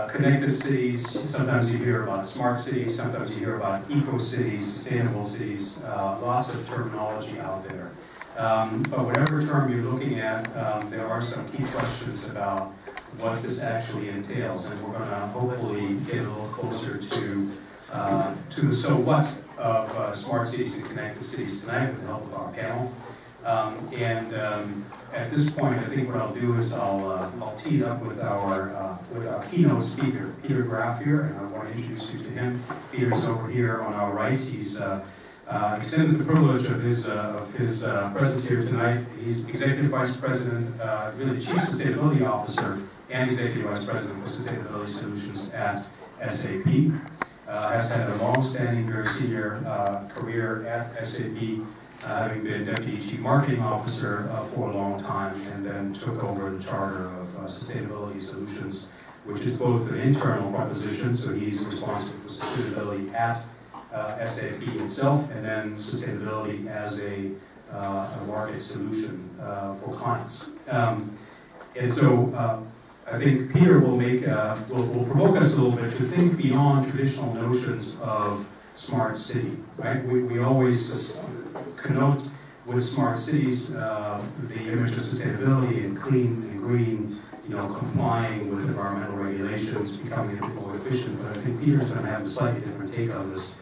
connected cities, sometimes you hear about smart cities, sometimes you hear about eco-cities, sustainable cities, lots of terminology out there. But whatever term you're looking at, there are some key questions about what this actually entails, and we're going to hopefully get a little closer to the so what of smart cities and connected cities tonight with the help of our panel. At this point, I think what I'll do is I'll tee it up with our keynote speaker, Graf here, and I want to introduce you to him. Peter's over here on our right. He's extended the privilege of his presence here tonight. He's Executive Vice President, really Chief Sustainability Officer, and Executive Vice President for Sustainability Solutions at SAP. Has had a long-standing, very senior career at SAP, having been Deputy Chief Marketing Officer for a long time, and then took over the charter of Sustainability Solutions, which is both an internal proposition, so he's responsible for sustainability at SAP itself, and then sustainability as a market solution for clients. And so I think Peter will will provoke us a little bit to think beyond traditional notions of smart city, right? We always connote with smart cities the image of sustainability and clean and green, complying with environmental regulations, becoming a bit more efficient. But I think Peter's going to have a slightly different take on this.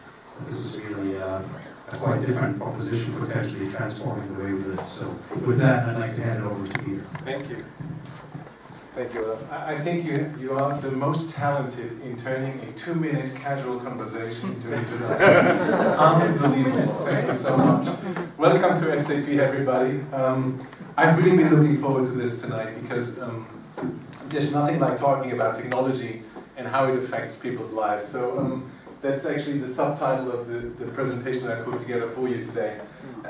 This is really a quite different proposition, potentially transforming the way we live. So with that, I'd like to hand it over to Peter. Thank you. Thank you, Olaf. I think you are the most talented in turning a 2-minute casual conversation into an introduction. Unbelievable. Thank you so much. Welcome to SAP, everybody. I've really been looking forward to this tonight because there's nothing like talking about technology and how it affects people's lives. So that's actually the subtitle of the presentation I put together for you today.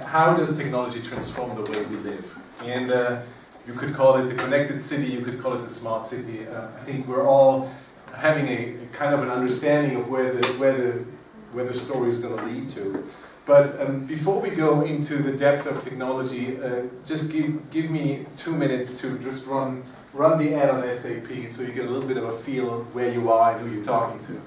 How does technology transform the way we live? And you could call it the connected city, you could call it the smart city. I think we're all having a kind of an understanding of where the story is going to lead to. But before we go into the depth of technology, just give me 2 minutes to just run the ad on SAP so you get a little bit of a feel of where you are and who you're talking to.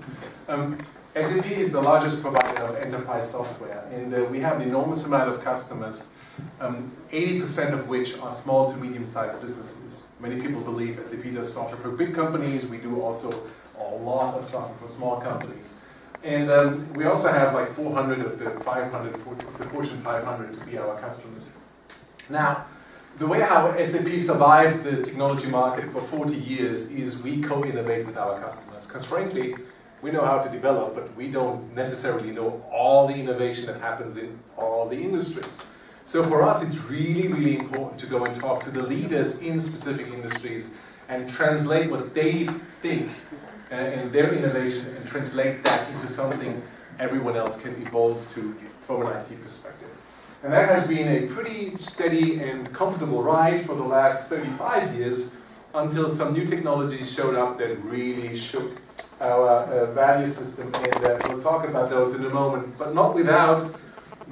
SAP is the largest provider of enterprise software, and we have an enormous amount of customers, 80% of which are small to medium-sized businesses. Many people believe SAP does software for big companies. We do also a lot of software for small companies. And we also have like 400 of the Fortune 500 to be our customers. Now, the way how SAP survived the technology market for 40 years is we co-innovate with our customers. Because frankly, we know how to develop, but we don't necessarily know all the innovation that happens in all the industries. So for us, it's really, really important to go and talk to the leaders in specific industries and translate what they think and their innovation and translate that into something everyone else can evolve to from an IT perspective. And that has been a pretty steady and comfortable ride for the last 35 years until some new technologies showed up that really shook our value system, and we'll talk about those in a moment, but not without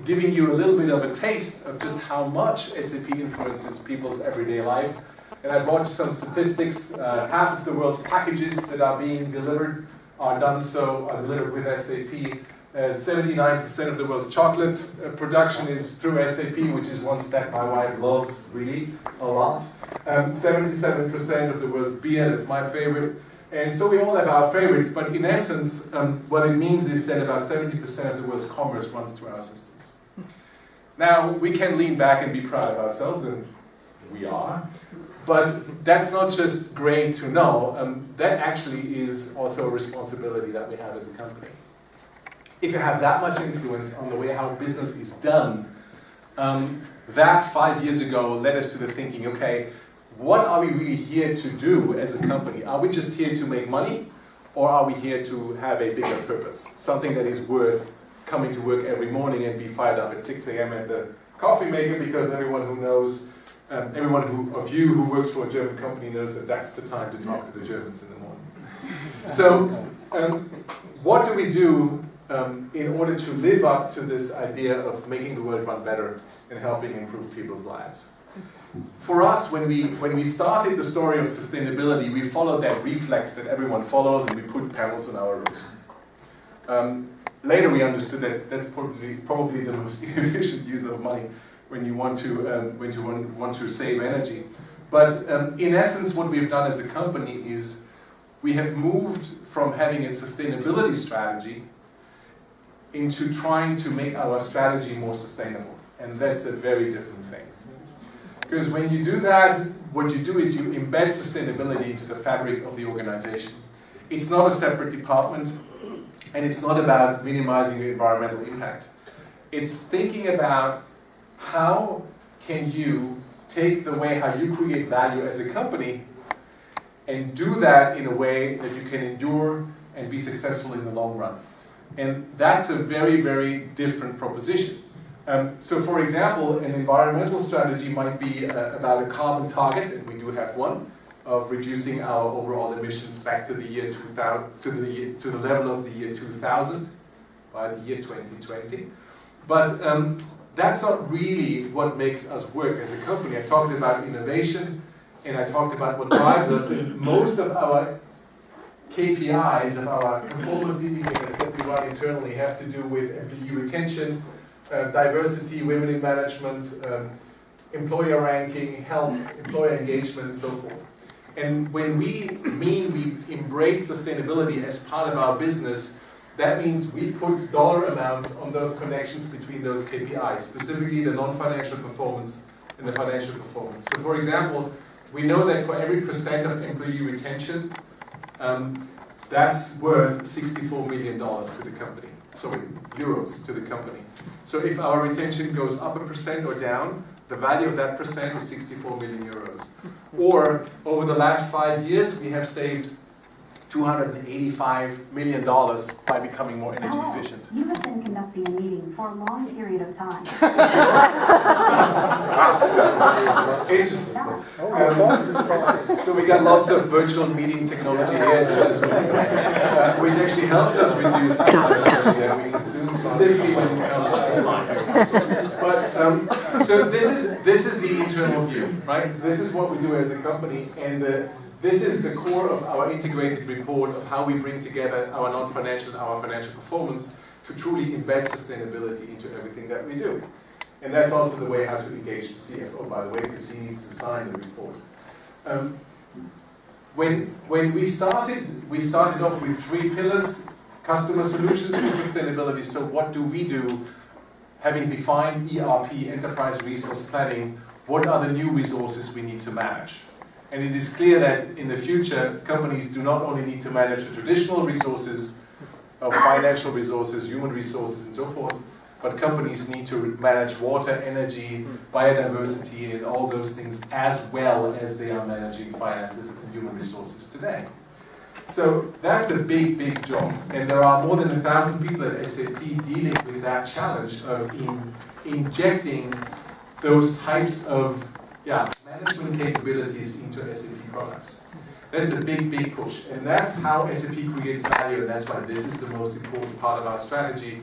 giving you a little bit of a taste of just how much SAP influences people's everyday life. And I brought you some statistics. Half of the world's packages that are being delivered are delivered with SAP. 79% of the world's chocolate production is through SAP, which is one step my wife loves really a lot. 77% of the world's beer, that's my favorite. And so we all have our favorites, but in essence, what it means is that about 70% of the world's commerce runs through our systems. Now, we can lean back and be proud of ourselves, and we are, but that's not just great to know, that actually is also a responsibility that we have as a company. If you have that much influence on the way how business is done, that 5 years ago led us to the thinking, okay, what are we really here to do as a company? Are we just here to make money, or are we here to have a bigger purpose? Something that is worth coming to work every morning and be fired up at 6 a.m. at the coffee maker, because everyone who knows, of you who works for a German company knows that that's the time to talk to the Germans in the morning. So, what do we do in order to live up to this idea of making the world run better and helping improve people's lives? for us, when we started the story of sustainability, we followed that reflex that everyone follows, and we put panels on our roofs. Later we understood that that's probably the most inefficient use of money when you want to save energy. But in essence, what we've done as a company is we have moved from having a sustainability strategy into trying to make our strategy more sustainable. And that's a very different thing. Because when you do that, what you do is you embed sustainability into the fabric of the organization. It's not a separate department, and it's not about minimizing the environmental impact. It's thinking about how can you take the way how you create value as a company and do that in a way that you can endure and be successful in the long run. And that's a very, very different proposition. So for example, an environmental strategy might be about a carbon target, and we do have one, of reducing our overall emissions back to the year 2000, to the level of the year 2000 by the year 2020. But that's not really what makes us work as a company. I talked about innovation, and I talked about what drives us, and most of our KPIs, of our performance indicators that we run internally, have to do with employee retention, diversity, women in management, employer ranking, health, employer engagement, and so forth. And when we embrace sustainability as part of our business, that means we put dollar amounts on those connections between those KPIs, specifically the non-financial performance and the financial performance. So for example, we know that for every % of employee retention, that's worth $64 million to the company. Sorry, euros to the company. So if our retention goes up 1% or down, the value of that % is 64 million euros. Or over the last 5 years, we have saved $285 million by becoming more energy efficient. You have been conducting a meeting for a long period of time. Interesting. So we got lots of virtual meeting technology here, which actually helps us reduce the amount of energy that we consume, specifically when it comes to flying. But so this is the internal view, right? This is what we do as a company, and this is the core of our integrated report of how we bring together our non-financial and our financial performance to truly embed sustainability into everything that we do. And that's also the way how to engage the CFO, by the way, because he needs to sign the report. When we started off with 3 pillars: customer solutions for sustainability. So what do we do? Having defined ERP, enterprise resource planning, what are the new resources we need to manage? And it is clear that in the future, companies do not only need to manage the traditional resources of financial resources, human resources, and so forth, but companies need to manage water, energy, biodiversity, and all those things as well as they are managing finances and human resources today. So that's a big, big job. And there are more than 1,000 people at SAP dealing with that challenge of injecting those types of management capabilities into SAP products. That's a big, big push. And that's how SAP creates value, and that's why this is the most important part of our strategy.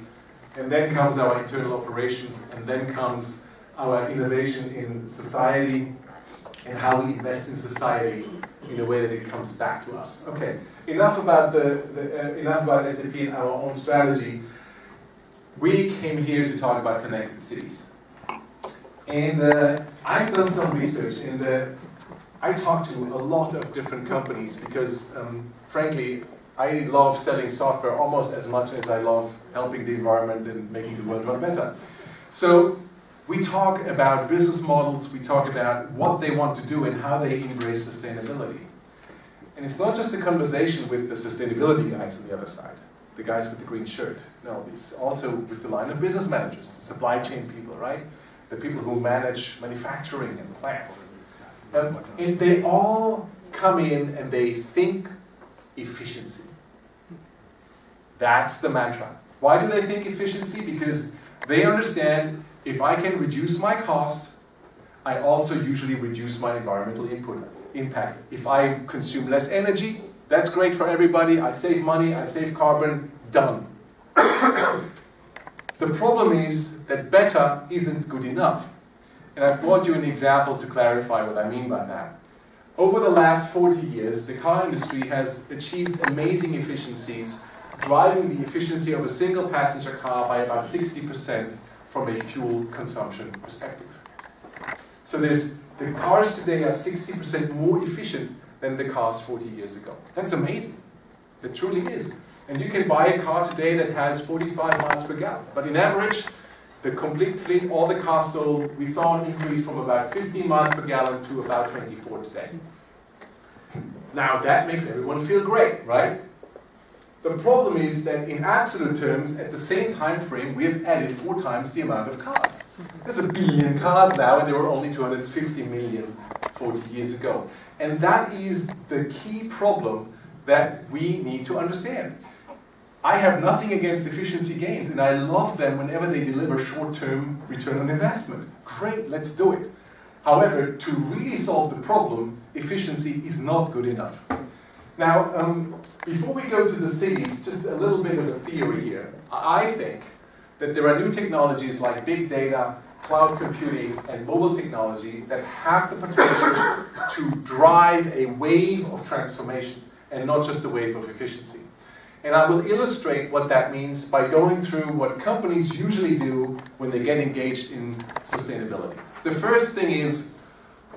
And then comes our internal operations, and then comes our innovation in society, and how we invest in society in a way that it comes back to us. Okay, enough about enough about SAP and our own strategy. We came here to talk about connected cities. And I've done some research, and I talked to a lot of different companies because, frankly, I love selling software almost as much as I love helping the environment and making the world run better. So we talk about business models, we talk about what they want to do and how they embrace sustainability. And it's not just a conversation with the sustainability guys on the other side, the guys with the green shirt. No, it's also with the line of business managers, the supply chain people, right? The people who manage manufacturing and plants. And they all come in and they think efficiency. That's the mantra. Why do they think efficiency? Because they understand if I can reduce my cost, I also usually reduce my environmental impact. If I consume less energy, that's great for everybody. I save money, I save carbon, done. The problem is that better isn't good enough. And I've brought you an example to clarify what I mean by that. Over the last 40 years, the car industry has achieved amazing efficiencies, driving the efficiency of a single passenger car by about 60% from a fuel consumption perspective. So the cars today are 60% more efficient than the cars 40 years ago. That's amazing. It truly is. And you can buy a car today that has 45 miles per gallon. But in average, the complete fleet, all the cars sold, we saw an increase from about 15 miles per gallon to about 24 today. Now that makes everyone feel great, right? The problem is that in absolute terms, at the same time frame, we have added 4 times the amount of cars. There's 1 billion cars now, and there were only 250 million 40 years ago. And that is the key problem that we need to understand. I have nothing against efficiency gains, and I love them whenever they deliver short-term return on investment. Great, let's do it. However, to really solve the problem, efficiency is not good enough. Now, before we go to the cities, just a little bit of a theory here. I think that there are new technologies like big data, cloud computing, and mobile technology that have the potential to drive a wave of transformation and not just a wave of efficiency. And I will illustrate what that means by going through what companies usually do when they get engaged in sustainability. The first thing is,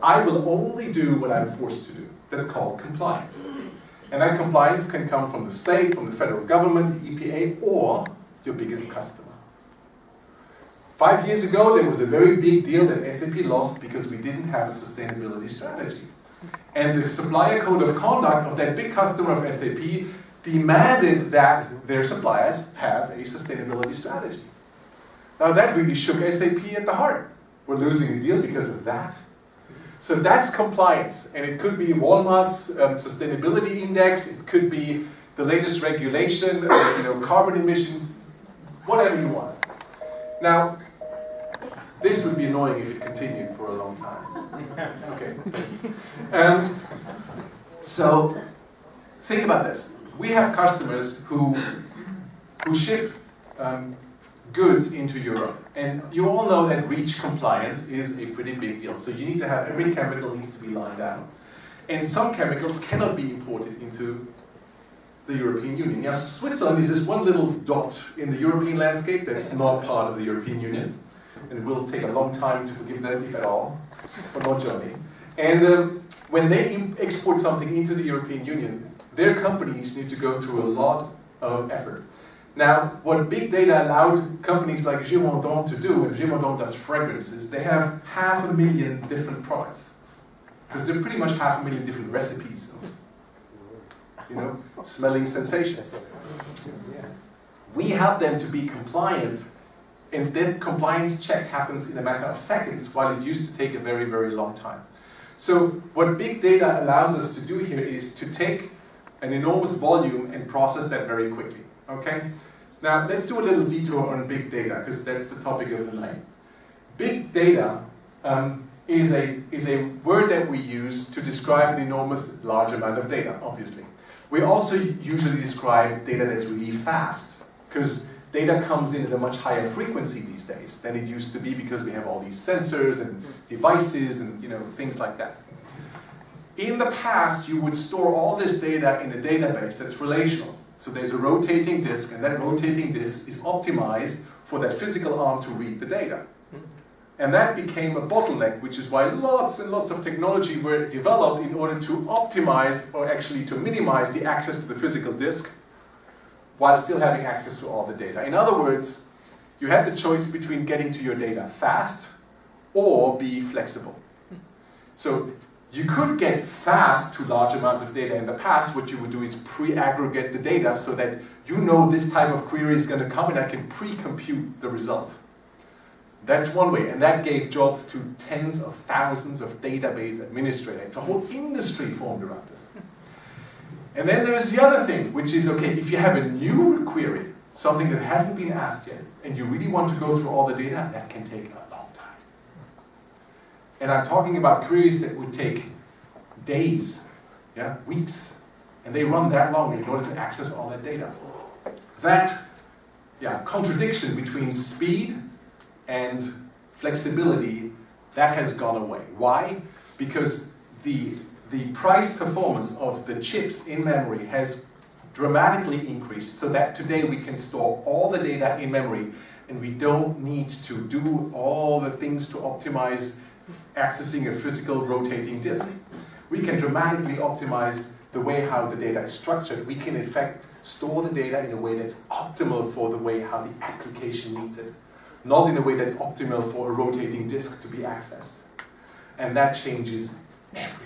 I will only do what I'm forced to do. That's called compliance. And that compliance can come from the state, from the federal government, the EPA, or your biggest customer. 5 years ago, there was a very big deal that SAP lost because we didn't have a sustainability strategy. And the supplier code of conduct of that big customer of SAP demanded that their suppliers have a sustainability strategy. Now that really shook SAP at the heart. We're losing a deal because of that. So that's compliance, and it could be Walmart's sustainability index, it could be the latest regulation, carbon emission, whatever you want. Now, this would be annoying if it continued for a long time. Okay. So, think about this. We have customers who ship goods into Europe. And you all know that REACH compliance is a pretty big deal. So you need to have every chemical needs to be lined out. And some chemicals cannot be imported into the European Union. Now, Switzerland is this one little dot in the European landscape that's not part of the European Union. And it will take a long time to forgive them, if at all, for not joining. And when they export something into the European Union, their companies need to go through a lot of effort. Now, what big data allowed companies like Givaudan to do, and Givaudan does fragrances, they have 500,000 different products. Because they're pretty much 500,000 different recipes of, smelling sensations. We help them to be compliant, and that compliance check happens in a matter of seconds, while it used to take a very, very long time. So what big data allows us to do here is to take an enormous volume and process that very quickly. Okay? Now, let's do a little detour on big data, because that's the topic of the night. Big data is a word that we use to describe an enormous, large amount of data, obviously. We also usually describe data that's really fast, because data comes in at a much higher frequency these days than it used to be, because we have all these sensors and devices and things like that. In the past, you would store all this data in a database that's relational. So there's a rotating disk, and that rotating disk is optimized for that physical arm to read the data. And that became a bottleneck, which is why lots and lots of technology were developed in order to optimize, or actually to minimize the access to the physical disk, while still having access to all the data. In other words, you had the choice between getting to your data fast or be flexible. So you could get fast to large amounts of data in the past. What you would do is pre-aggregate the data so that this type of query is going to come and I can pre-compute the result. That's one way, and that gave jobs to tens of thousands of database administrators. It's a whole industry formed around this. And then there's the other thing, which is, okay, if you have a new query, something that hasn't been asked yet, and you really want to go through all the data, that can take a long time. And I'm talking about queries that would take days, weeks, and they run that long in order to access all that data. That contradiction between speed and flexibility That has gone away. Why? Because the price performance of the chips in memory has dramatically increased, so that today we can store all the data in memory and we don't need to do all the things to optimize accessing a physical rotating disk. We can dramatically optimize the way how the data is structured. We can in fact store the data in a way that's optimal for the way how the application needs it, not in a way that's optimal for a rotating disk to be accessed. And that changes everything.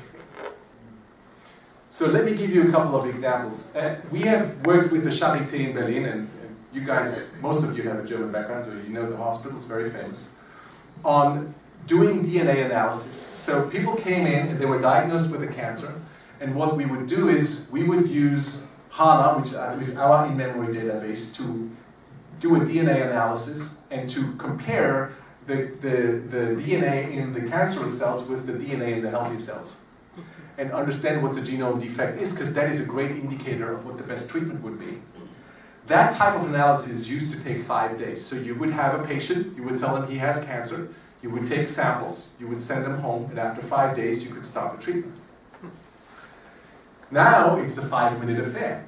So let me give you a couple of examples. We have worked with the Charité in Berlin, and you guys, most of you have a German background, so you know the hospital, it's very famous, on doing DNA analysis. So people came in and they were diagnosed with a cancer, and what we would do is we would use HANA, which is our in-memory database, to do a DNA analysis and to compare the DNA in the cancerous cells with the DNA in the healthy cells, and understand what the genome defect is, because that is a great indicator of what the best treatment would be. That type of analysis used to take 5 days. So you would have a patient, you would tell him he has cancer, you would take samples, you would send them home, and after 5 days you could start the treatment. Now it's a 5-minute affair.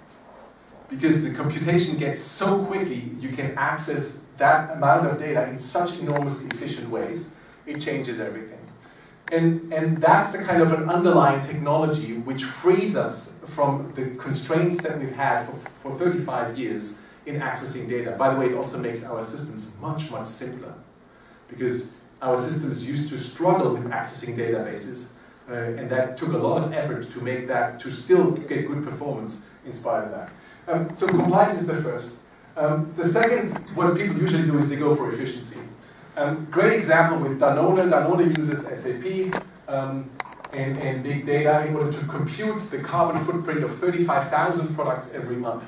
Because the computation gets so quickly, you can access that amount of data in such enormously efficient ways, it changes everything. And that's the kind of an underlying technology which frees us from the constraints that we've had for 35 years in accessing data. By the way, it also makes our systems much, much simpler, because our systems used to struggle with accessing databases, and that took a lot of effort to make that, to still get good performance in spite of that. So compliance is the first. The second, what people usually do is they go for efficiency. Great example with Danone. Danone uses SAP and big data in order to compute the carbon footprint of 35,000 products every month.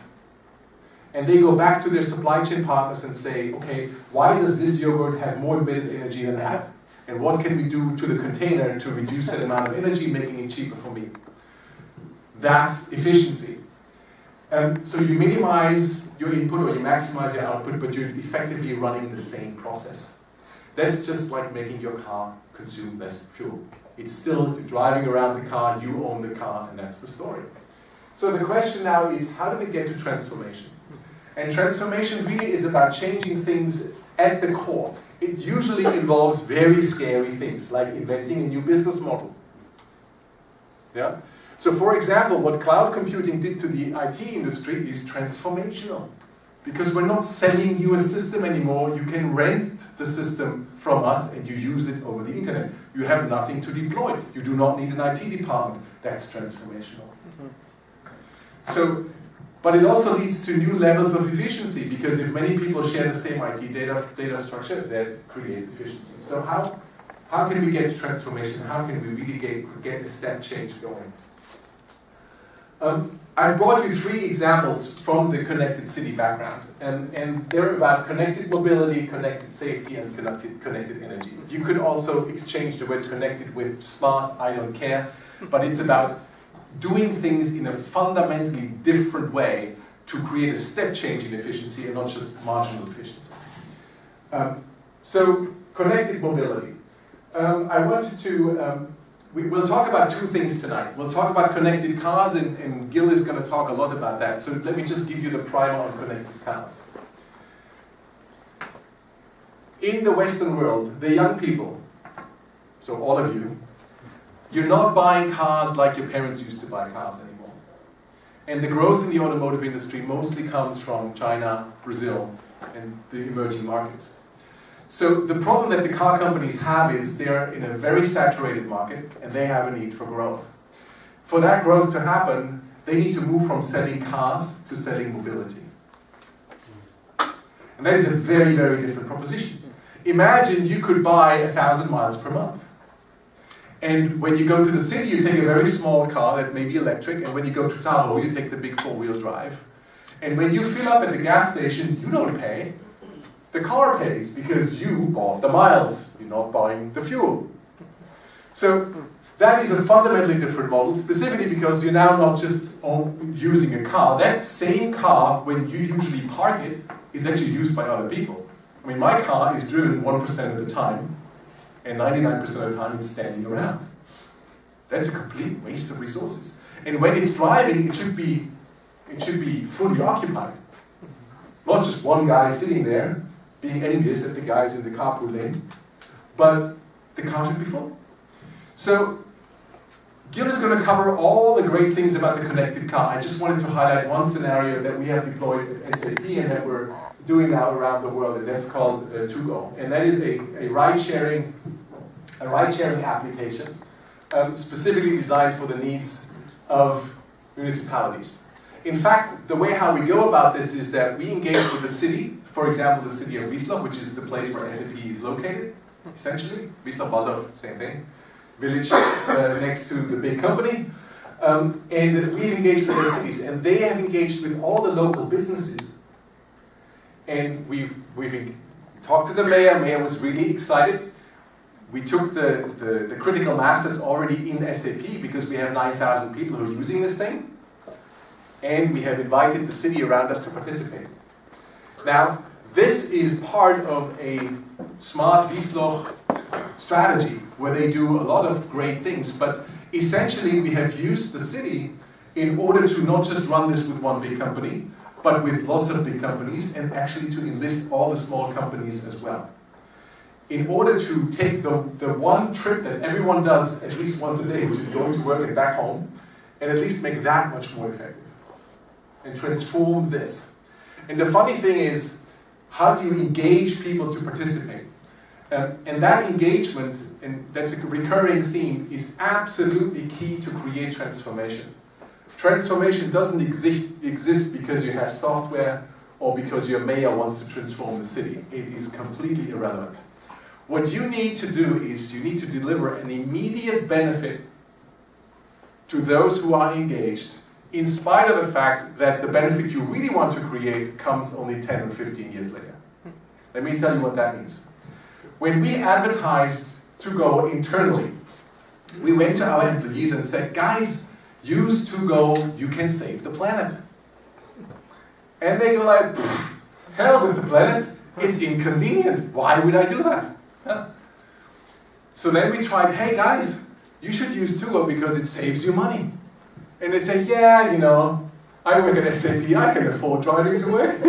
And they go back to their supply chain partners and say, okay, why does this yogurt have more embedded energy than that? And what can we do to the container to reduce that amount of energy, making it cheaper for me? That's efficiency. So you minimize your input or you maximize your output, but you're effectively running the same process. That's just like making your car consume less fuel. It's still driving around the car, you own the car, and that's the story. So the question now is, how do we get to transformation? And transformation really is about changing things at the core. It usually involves very scary things, like inventing a new business model. Yeah? So for example, what cloud computing did to the IT industry is transformational. Because we're not selling you a system anymore, you can rent the system from us and you use it over the internet. You have nothing to deploy. You do not need an IT department. That's transformational. So, but it also leads to new levels of efficiency, because if many people share the same IT data structure, that creates efficiency. So how can we get to transformation? How can we really get a step change going? I've brought you 3 examples from the connected city background, and they're about connected mobility, connected safety, and connected energy. You could also exchange the word connected with smart, I don't care, but it's about doing things in a fundamentally different way to create a step change in efficiency and not just marginal efficiency. So, connected mobility. I wanted to We'll talk about 2 things tonight. We'll talk about connected cars, and Gil is going to talk a lot about that. So let me just give you the primer on connected cars. In the Western world, the young people, so all of you, you're not buying cars like your parents used to buy cars anymore. And the growth in the automotive industry mostly comes from China, Brazil, and the emerging markets. So the problem that the car companies have is they're in a very saturated market and they have a need for growth. For that growth to happen, they need to move from selling cars to selling mobility. And that is a very, very different proposition. Imagine you could buy 1,000 miles per month. And when you go to the city, you take a very small car that may be electric, and when you go to Tahoe, you take the big 4-wheel drive. And when you fill up at the gas station, you don't pay. The car pays because you bought the miles. You're not buying the fuel. So that is a fundamentally different model, specifically because you're now not just using a car. That same car, when you usually park it, is actually used by other people. I mean, my car is driven 1% of the time and 99% of the time it's standing around. That's a complete waste of resources. And when it's driving, it should be fully occupied. Not just one guy sitting there being envious at the guys in the carpool lane, but the car should be full. So Gil is going to cover all the great things about the connected car. I just wanted to highlight one scenario that we have deployed at SAP and that we're doing now around the world, and that's called To-Go. And that is a ride-sharing application specifically designed for the needs of municipalities. In fact, the way how we go about this is that we engage with the city, for example, the city of Wiesloch, which is the place where SAP is located, essentially. Wiesloch-Waldorf, same thing. Village next to the big company. And we've engaged with their cities, and they have engaged with all the local businesses. And we've talked to the mayor. Mayor was really excited. We took the critical mass that's already in SAP, because we have 9,000 people who are using this thing. And we have invited the city around us to participate. Now, this is part of a smart Wiesloch strategy, where they do a lot of great things, but essentially we have used the city in order to not just run this with one big company, but with lots of big companies, and actually to enlist all the small companies as well. In order to take the one trip that everyone does at least once a day, which is going to work and back home, and at least make that much more effective, and transform this. And the funny thing is, how do you engage people to participate? And that engagement, and that's a recurring theme, is absolutely key to create transformation. Transformation doesn't exist because you have software or because your mayor wants to transform the city. It is completely irrelevant. What you need to do is you need to deliver an immediate benefit to those who are engaged, in spite of the fact that the benefit you really want to create comes only 10 or 15 years later. Let me tell you what that means. When we advertised To-Go internally, we went to our employees and said, guys, use To-Go, you can save the planet. And they go like, hell with the planet, it's inconvenient, why would I do that? Yeah. So then we tried, hey guys, you should use To-Go because it saves you money. And they say, yeah, you know, I work at SAP, I can afford driving to work.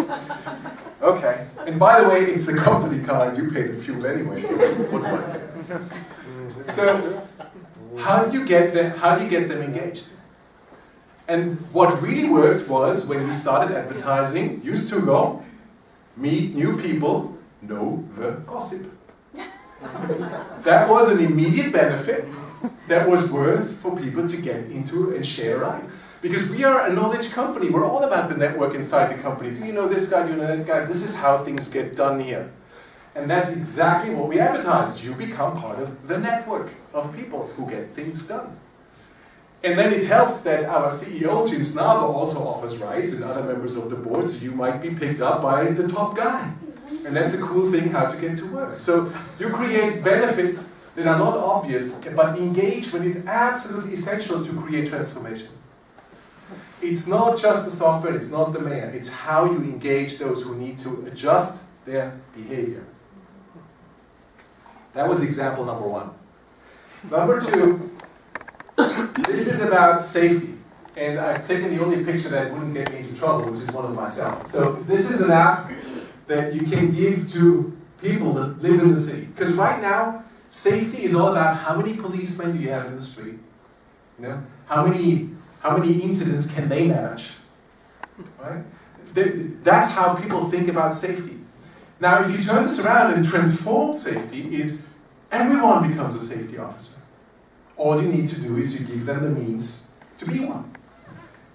Okay, and by the way, it's the company car and you pay the fuel anyway, so what do I care? So, how do you get them engaged? And what really worked was when we started advertising, use To-Go, meet new people, know the gossip. That was an immediate benefit that was worth for people to get into and share a ride. Because we are a knowledge company. We're all about the network inside the company. Do you know this guy? Do you know that guy? This is how things get done here. And that's exactly what we advertised. You become part of the network of people who get things done. And then it helped that our CEO, Jim Snaber, also offers rides, and other members of the board, so you might be picked up by the top guy. And that's a cool thing how to get to work. So you create benefits that are not obvious, but engagement is absolutely essential to create transformation. It's not just the software, it's not the mayor, it's how you engage those who need to adjust their behavior. That was example number one. Number two, this is about safety. And I've taken the only picture that wouldn't get me into trouble, which is one of myself. So this is an app that you can give to people that live in the city. Because right now, safety is all about how many policemen do you have in the street? You know, how many incidents can they manage? Right? That's how people think about safety. Now, if you turn this around and transform safety, is everyone becomes a safety officer. All you need to do is you give them the means to be one.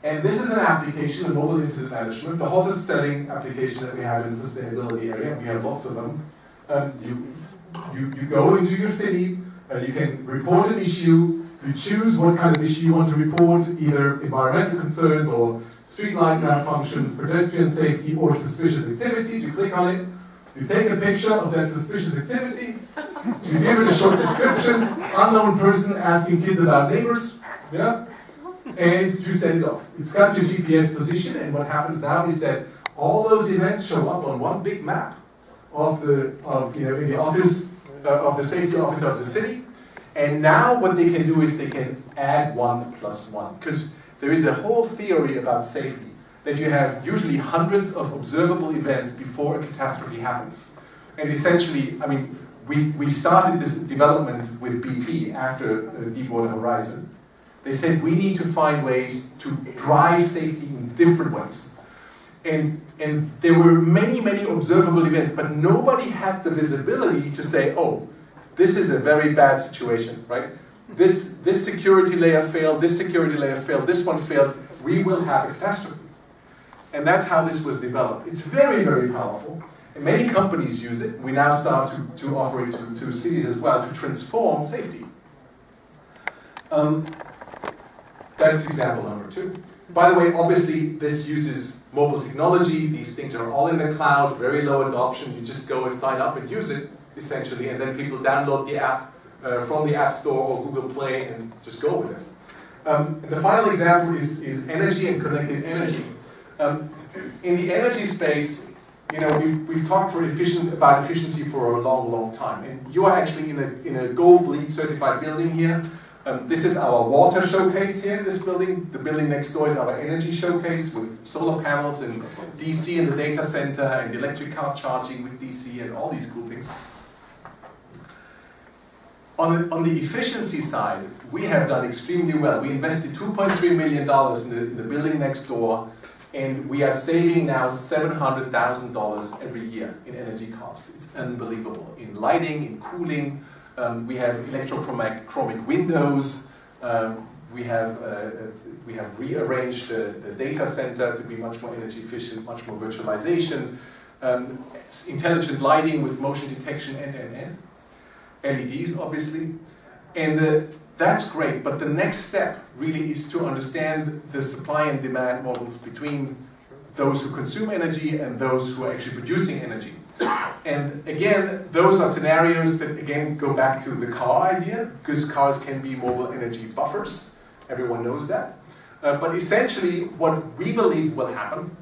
And this is an application, the mobile incident management, the hottest selling application that we have in the sustainability area. We have lots of them. You go into your city, you can report an issue, you choose what kind of issue you want to report, either environmental concerns or street light malfunctions, pedestrian safety, or suspicious activities. You click on it, you take a picture of that suspicious activity, you give it a short description, unknown person asking kids about neighbors, yeah? And you send it off. It's got your GPS position, and what happens now is that all those events show up on one big map in the office of the safety officer of the city. And now what they can do is they can add 1 + 1. Because there is a whole theory about safety, that you have usually hundreds of observable events before a catastrophe happens. And essentially, I mean, we started this development with BP after Deepwater Horizon. They said we need to find ways to drive safety in different ways. And there were many, many observable events, but nobody had the visibility to say, oh, this is a very bad situation, right? This security layer failed, this security layer failed, this one failed, we will have a catastrophe. And that's how this was developed. It's very, very powerful. And many companies use it. We now start to offer it to cities as well to transform safety. That's example number 2. By the way, obviously, this uses mobile technology. These things are all in the cloud, very low adoption. You just go and sign up and use it, essentially, and then people download the app from the App Store or Google Play and just go with it. And the final example is energy and connected energy. In the energy space, you know, we've talked about efficiency for a long, long time. And you are actually in a gold LEED certified building here. This is our water showcase here in this building. The building next door is our energy showcase with solar panels and DC in the data center and electric car charging with DC and all these cool things. On the efficiency side, we have done extremely well. We invested $2.3 million in the building next door, and we are saving now $700,000 every year in energy costs. It's unbelievable. In lighting, in cooling, we have electrochromic windows. We have rearranged the data center to be much more energy efficient, much more virtualization, intelligent lighting with motion detection, and LEDs, obviously. And that's great, but the next step really is to understand the supply and demand models between those who consume energy and those who are actually producing energy. And again, those are scenarios that again go back to the car idea, because cars can be mobile energy buffers. Everyone knows that. But essentially, what we believe will happen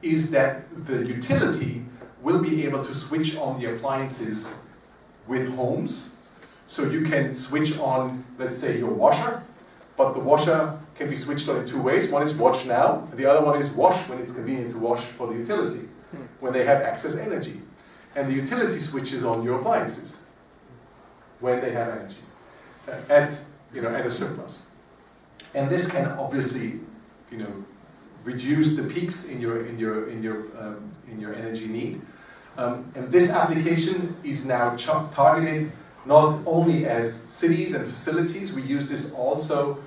is that the utility will be able to switch on the appliances with homes. So you can switch on, let's say, your washer, but the washer can be switched on in 2 ways. One is wash now, and the other one is wash when it's convenient to wash for the utility, when they have excess energy. And the utility switches on your appliances when they have energy at a surplus. And this can obviously, reduce the peaks in your energy need. And this application is now targeted not only as cities and facilities. We use this also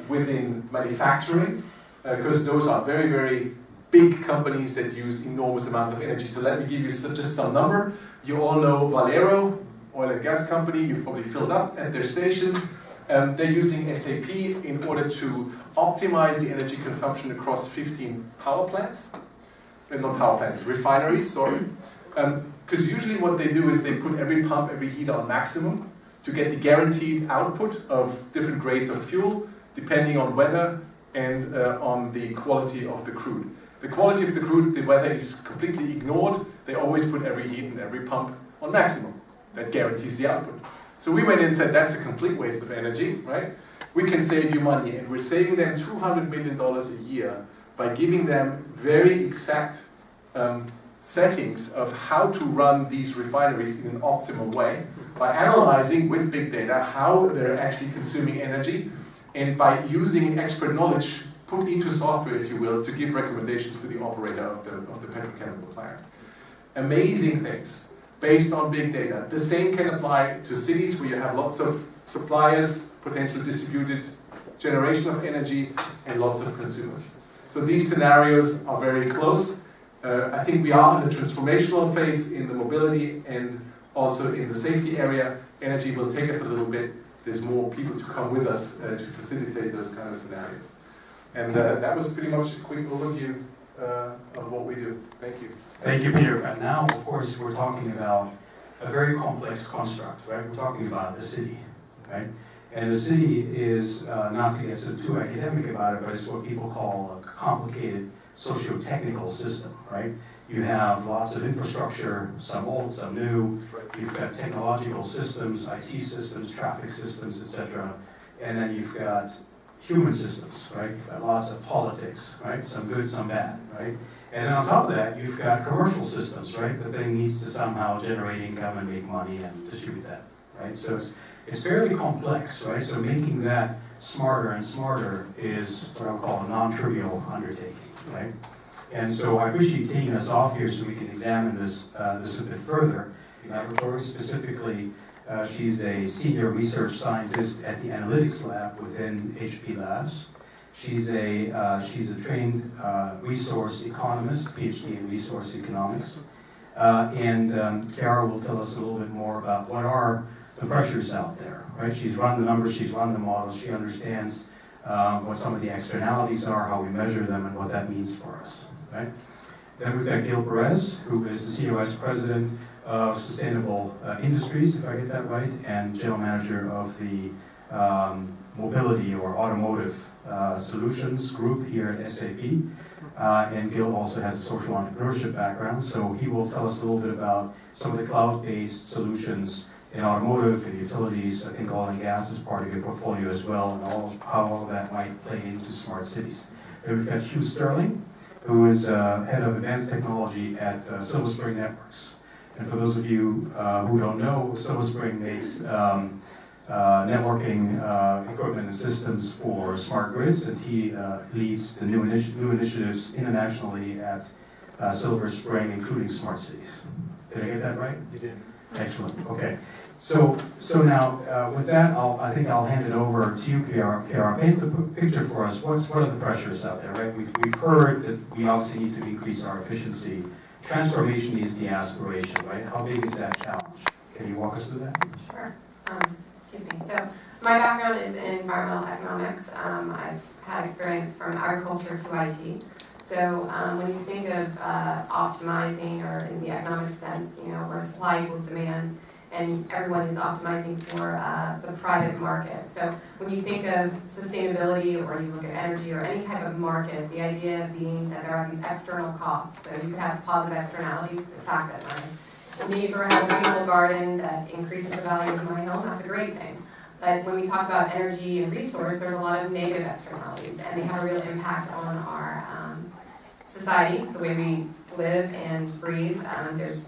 within manufacturing, because those are very, very big companies that use enormous amounts of energy. So let me give you just some number. You all know Valero, oil and gas company. You've probably filled up at their stations. They're using SAP in order to optimize the energy consumption across 15 power plants. Not power plants, refineries, sorry. Because usually what they do is they put every pump, every heater on maximum to get the guaranteed output of different grades of fuel, depending on weather and on the quality of the crude. The quality of the crude, the weather is completely ignored. They always put every heat and every pump on maximum. That guarantees the output. So we went in and said, that's a complete waste of energy, right? We can save you money, and we're saving them $200 million a year by giving them very exact settings of how to run these refineries in an optimal way, by analyzing with big data how they're actually consuming energy, and by using expert knowledge put into software, if you will, to give recommendations to the operator of the petrochemical plant. Amazing things based on big data. The same can apply to cities where you have lots of suppliers, potential distributed generation of energy, and lots of consumers. So these scenarios are very close. I think we are in the transformational phase in the mobility and also in the safety area. Energy will take us a little bit. There's more people to come with us to facilitate those kind of scenarios. And that was pretty much a quick overview of what we do. Thank you. Thank you, Peter. And now, of course, we're talking about a very complex construct, right? We're talking about the city, right? And the city is, not to get too academic about it, but it's what people call a complicated sociotechnical system, right? You have lots of infrastructure, some old, some new. You've got technological systems, IT systems, traffic systems, etc. And then you've got human systems, right? You've got lots of politics, right? Some good, some bad, right? And then on top of that, you've got commercial systems, right? The thing needs to somehow generate income and make money and distribute that, right? So it's fairly complex, right? So making that smarter and smarter is what I'll call a non-trivial undertaking, right? And so I appreciate you taking us off here so we can examine this a bit further. In laboratory specifically, she's a senior research scientist at the analytics lab within HP Labs. She's a trained resource economist, PhD in resource economics. And Kiara will tell us a little bit more about what are the pressures out there, right? She's run the numbers, she's run the models, she understands what some of the externalities are, how we measure them, and what that means for us, right? Then we've got Perez, who is the Senior Vice President of Sustainable Industries, if I get that right, and General Manager of the Mobility or Automotive Solutions group here at SAP. And Gil also has a social entrepreneurship background, so he will tell us a little bit about some of the cloud-based solutions in automotive and utilities. I think oil and gas is part of your portfolio as well, and how all of that might play into smart cities. Then we've got Hughes, who is head of advanced technology at Silver Spring Networks. And for those of you who don't know, Silver Spring makes networking equipment and systems for smart grids, and he leads the new initiatives internationally at Silver Spring, including smart cities. Did I get that right? You did. Excellent. Okay. So now with that, I think I'll hand it over to you, Kiara. Paint the picture for us. What are the pressures out there, right? We've heard that we obviously need to increase our efficiency. Transformation is the aspiration, right? How big is that challenge? Can you walk us through that? Sure. Excuse me. So my background is in environmental economics. I've had experience from agriculture to IT. So when you think of optimizing, or in the economic sense, where supply equals demand, and everyone is optimizing for the private market. So when you think of sustainability, or you look at energy or any type of market, the idea being that there are these external costs. So you could have positive externalities, the fact that my neighbor has a beautiful garden that increases the value of my home, that's a great thing. But when we talk about energy and resource, there's a lot of negative externalities, and they have a real impact on our society, the way we live and breathe. There's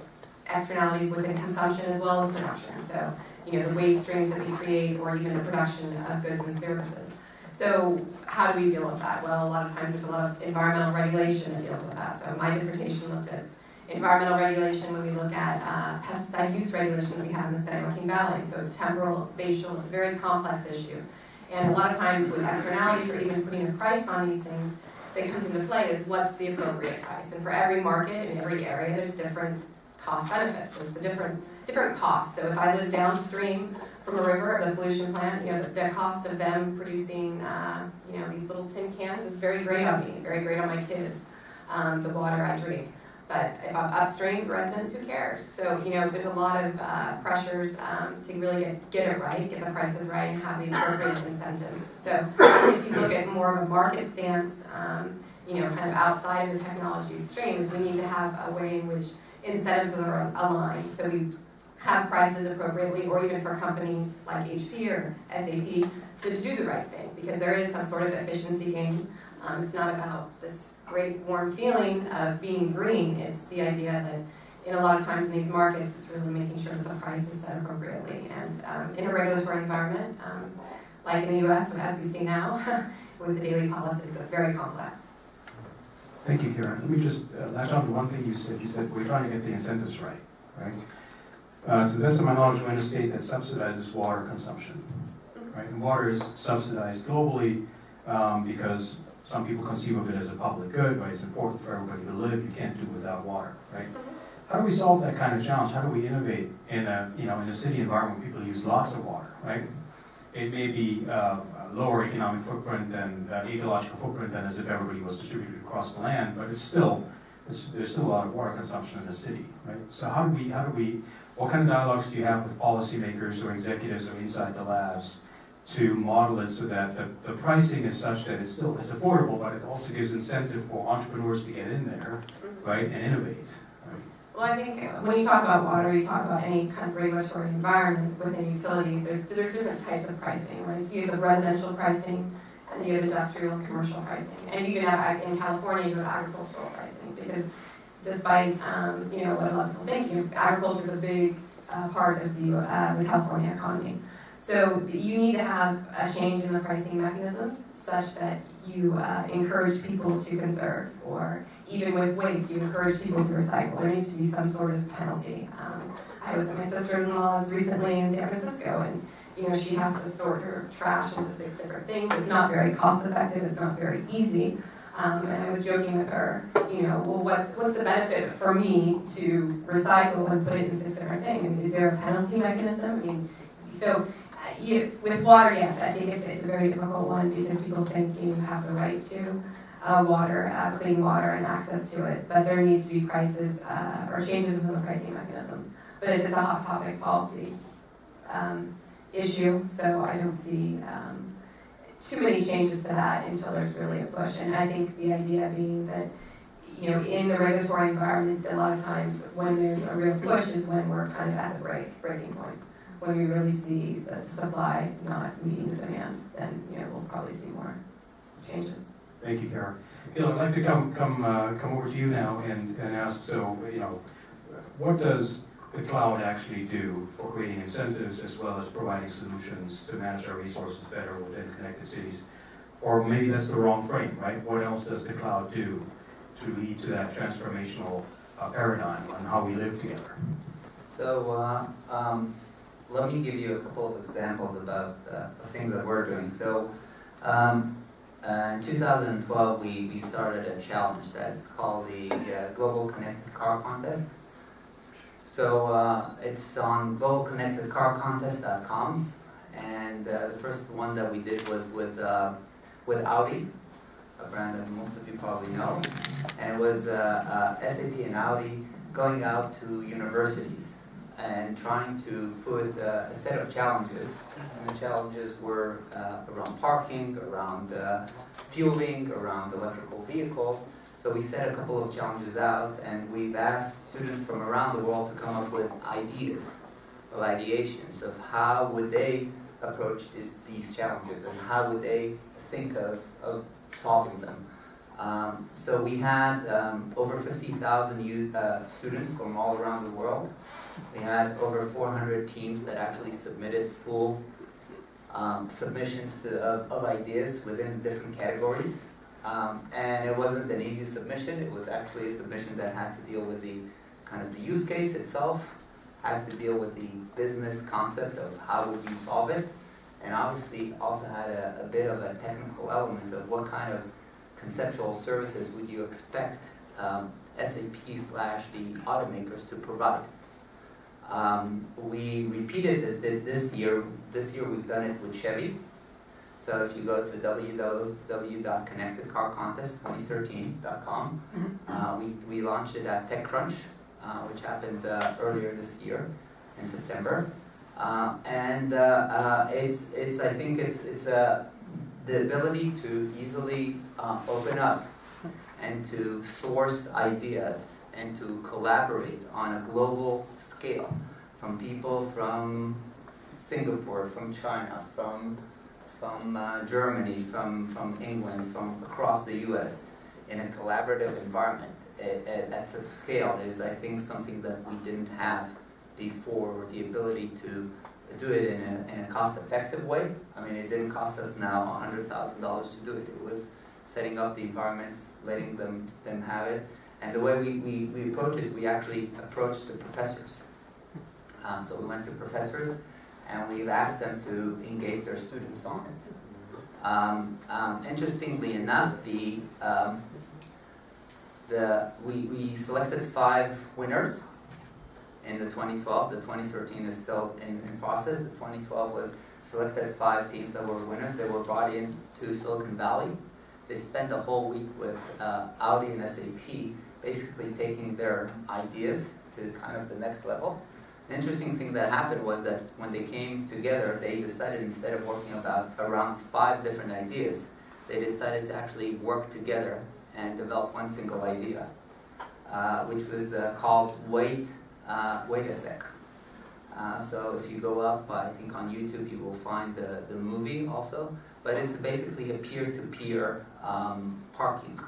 externalities within consumption as well as production. So, the waste streams that we create, or even the production of goods and services. So how do we deal with that? Well, a lot of times there's a lot of environmental regulation that deals with that. So my dissertation looked at environmental regulation when we look at pesticide use regulation that we have in the San Joaquin Valley. So it's temporal, it's spatial, it's a very complex issue. And a lot of times with externalities, or even putting a price on these things, that comes into play is what's the appropriate price. And for every market in every area, there's different cost benefits. There's the different costs. So if I live downstream from a river of the pollution plant, the cost of them producing, these little tin cans is very great on me, very great on my kids, the water I drink. But if I'm upstream, residents, who cares? So, there's a lot of pressures to really get it right, get the prices right, and have the appropriate incentives. So if you look at more of a market stance, kind of outside of the technology streams, we need to have a way in which incentives are aligned. So we have prices appropriately, or even for companies like HP or SAP, to do the right thing, because there is some sort of efficiency gain. It's not about this great warm feeling of being green. It's the idea that in a lot of times in these markets, it's really making sure that the price is set appropriately. And in a regulatory environment, like in the US, as we see now, with the daily policies, that's very complex. Thank you, Kiara. Let me just latch on to one thing you said. You said we're trying to get the incentives right, right? To the best of my knowledge, we understand that subsidizes water consumption, right? And water is subsidized globally because some people conceive of it as a public good, but it's important for everybody to live. You can't do without water, right? How do we solve that kind of challenge? How do we innovate in a city environment where people use lots of water, right? It may be a lower economic footprint than ecological footprint than as if everybody was distributed across the land, but there's still a lot of water consumption in the city, right? So what kind of dialogues do you have with policymakers or executives or inside the labs to model it so that the pricing is such that it's affordable, but it also gives incentive for entrepreneurs to get in there, right, and innovate. Well, I think when you talk about water, you talk about any kind of regulatory environment within utilities. There's different types of pricing, right? So you have residential pricing, and then you have industrial and commercial pricing. And you can have, in California, you have agricultural pricing, because despite, what a lot of people think, agriculture is a big part of the California economy. So you need to have a change in the pricing mechanisms such that you encourage people to conserve, or even with waste, you encourage people to recycle. There needs to be some sort of penalty. I was at my sister-in-law's recently in San Francisco, and she has to sort her trash into 6 different things. It's not very cost-effective. It's not very easy. And I was joking with her, well, what's the benefit for me to recycle and put it in 6 different things? I mean, is there a penalty mechanism? With water, yes, I think it's a very difficult one, because people think you have the right to water, clean water, and access to it. But there needs to be prices or changes within the pricing mechanisms. But it's a hot topic policy issue, so I don't see too many changes to that until there's really a push. And I think the idea being that, in the regulatory environment, a lot of times when there's a real push is when we're kind of at the breaking point. When we really see the supply not meeting the demand, then we'll probably see more changes. Thank you, Kiara. I'd like to come over to you now and ask, so, what does the cloud actually do for creating incentives as well as providing solutions to manage our resources better within connected cities? Or maybe that's the wrong frame, right? What else does the cloud do to lead to that transformational paradigm on how we live together? So let me give you a couple of examples about the things that we're doing. So in 2012, we started a challenge that's called the Global Connected Car Contest. So it's on globalconnectedcarcontest.com, and the first one that we did was with Audi, a brand that most of you probably know, and it was SAP and Audi going out to universities and trying to put a set of challenges, and the challenges were around parking, around fueling, around electrical vehicles. So we set a couple of challenges out, and we've asked students from around the world to come up with ideas of ideations of how would they approach these challenges, and how would they think of solving them. So we had over 50,000 students from all around the world. We had over 400 teams that actually submitted full submissions of ideas within different categories. And it wasn't an easy submission. It was actually a submission that had to deal with the kind of the use case itself, had to deal with the business concept of how would you solve it, and obviously also had a bit of a technical element of what kind of conceptual services would you expect SAP/the automakers to provide. We repeated it this year. This year we've done it with Chevy. So if you go to www.connectedcarcontest2013.com, we launched it at TechCrunch, which happened earlier this year in September. And it's I think it's the ability to easily open up and to source ideas and to collaborate on a global scale from people from Singapore, from China, from Germany, from England, from across the US in a collaborative environment at such scale is, I think, something that we didn't have before, the ability to do it in a cost-effective way. I mean, it didn't cost us now $100,000 to do it. It was setting up the environments, letting them have it. And the way we approach it, we actually approached the professors. So we went to professors, and we've asked them to engage their students on it. Interestingly enough, we selected 5 winners in the 2012. The 2013 is still in process. The 2012 was selected 5 teams that were winners. They were brought in to Silicon Valley. They spent a whole week with Audi and SAP, basically taking their ideas to kind of the next level. The interesting thing that happened was that when they came together, they decided instead of working around 5 different ideas, they decided to actually work together and develop one single idea, which was called Wait a Sec. So if you go up, I think on YouTube, you will find the movie also. But it's basically a peer-to-peer parking,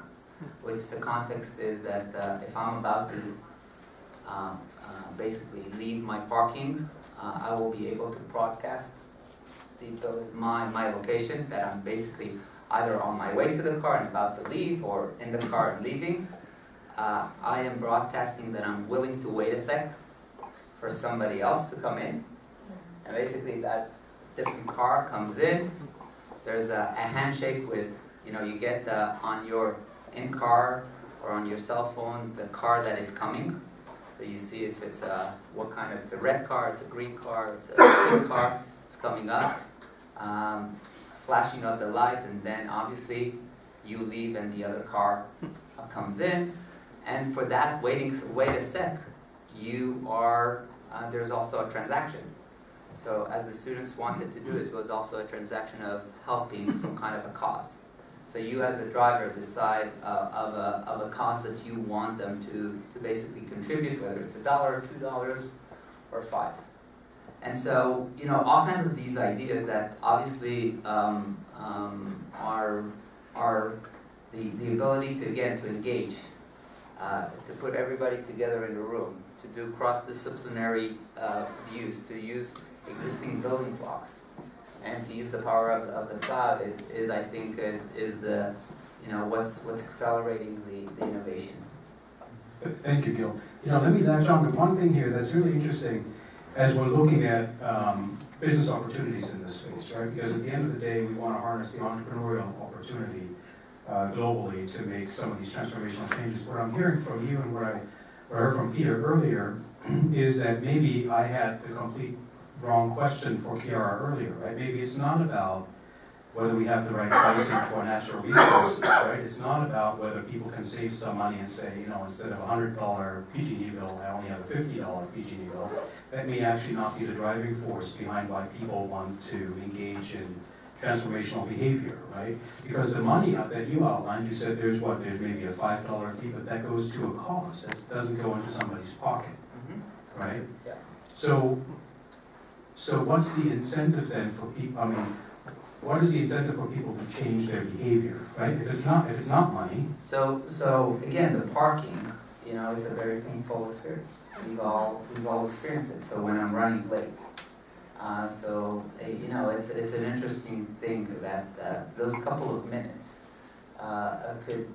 which the context is that if I'm about to basically leave my parking, I will be able to broadcast my location, that I'm basically either on my way to the car and about to leave, or in the car and leaving. I am broadcasting that I'm willing to wait a sec for somebody else to come in. And basically that different car comes in, there's a handshake with, you get on your in-car or on your cell phone the car that is coming. So you see if it's what kind of, it's a red car, it's a green car, it's a blue car, it's coming up, flashing of the light, and then obviously you leave and the other car comes in. And for that wait a sec, you are, there's also a transaction. So as the students wanted to do, it was also a transaction of helping some kind of a cause. So you as a driver decide of a cause that you want them to basically contribute, whether it's $1, $2, or $5. And so, all kinds of these ideas that obviously are the ability to, again, to engage, to put everybody together in a room, to do cross-disciplinary views, to use existing building blocks, and to use the power of the cloud is I think is the what's accelerating the innovation. Thank you, Gil. Let me latch on to one thing here that's really interesting as we're looking at business opportunities in this space, right? Because at the end of the day, we want to harness the entrepreneurial opportunity globally to make some of these transformational changes. What I'm hearing from you and what I heard from Peter earlier is that maybe I had the complete wrong question for Kiara earlier, right? Maybe it's not about whether we have the right pricing for natural resources, right? It's not about whether people can save some money and say, instead of a $100 PG&E bill, I only have a $50 PG&E bill. That may actually not be the driving force behind why people want to engage in transformational behavior, right? Because the money that you outlined, you said there's maybe a $5 fee, but that goes to a cause. That doesn't go into somebody's pocket, right? Yeah. So what's the incentive then for people? What is the incentive for people to change their behavior, right? If it's not money. So again, the parking, it's a very painful experience. We've all experienced it. So when I'm running late, it's an interesting thing that those couple of minutes could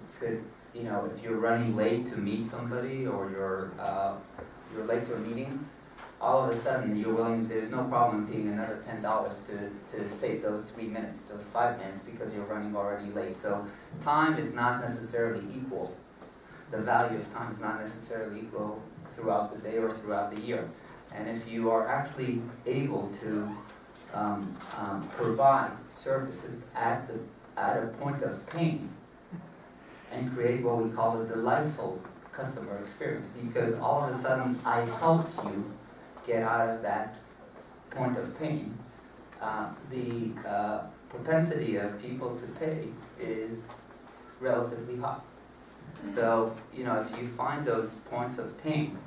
if you're running late to meet somebody, or you're late to a meeting, all of a sudden there's no problem paying another $10 to save those 3 minutes, those 5 minutes, because you're running already late. So time is not necessarily equal. The value of time is not necessarily equal throughout the day or throughout the year. And if you are actually able to provide services at a point of pain and create what we call a delightful customer experience, because all of a sudden I helped you get out of that point of pain, the propensity of people to pay is relatively high. So, if you find those points of pain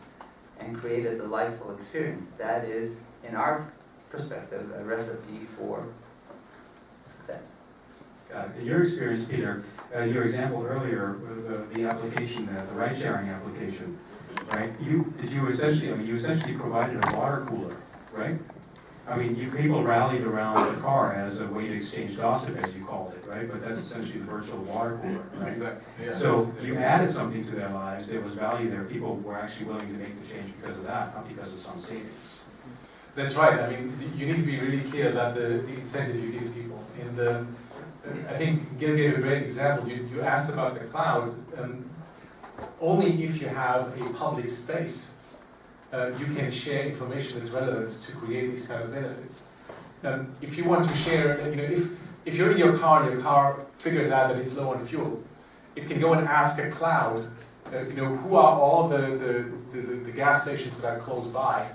and create a delightful experience, that is, in our perspective, a recipe for success. In your experience, Peter, your example earlier, the application, the ride-sharing application, right? You essentially provided a water cooler, right? People rallied around the car as a way to exchange gossip, as you called it, right? But that's essentially the virtual water cooler, right? Exactly. Yeah. So you added something to their lives. There was value there. People were actually willing to make the change because of that, not because of some savings. That's right. You need to be really clear about the incentive you give people. I think Gil gave a great example. You asked about the cloud. Only if you have a public space, you can share information that's relevant to create these kind of benefits. If you want to share, if you're in your car and your car figures out that it's low on fuel, it can go and ask a cloud, who are all the gas stations that are close by,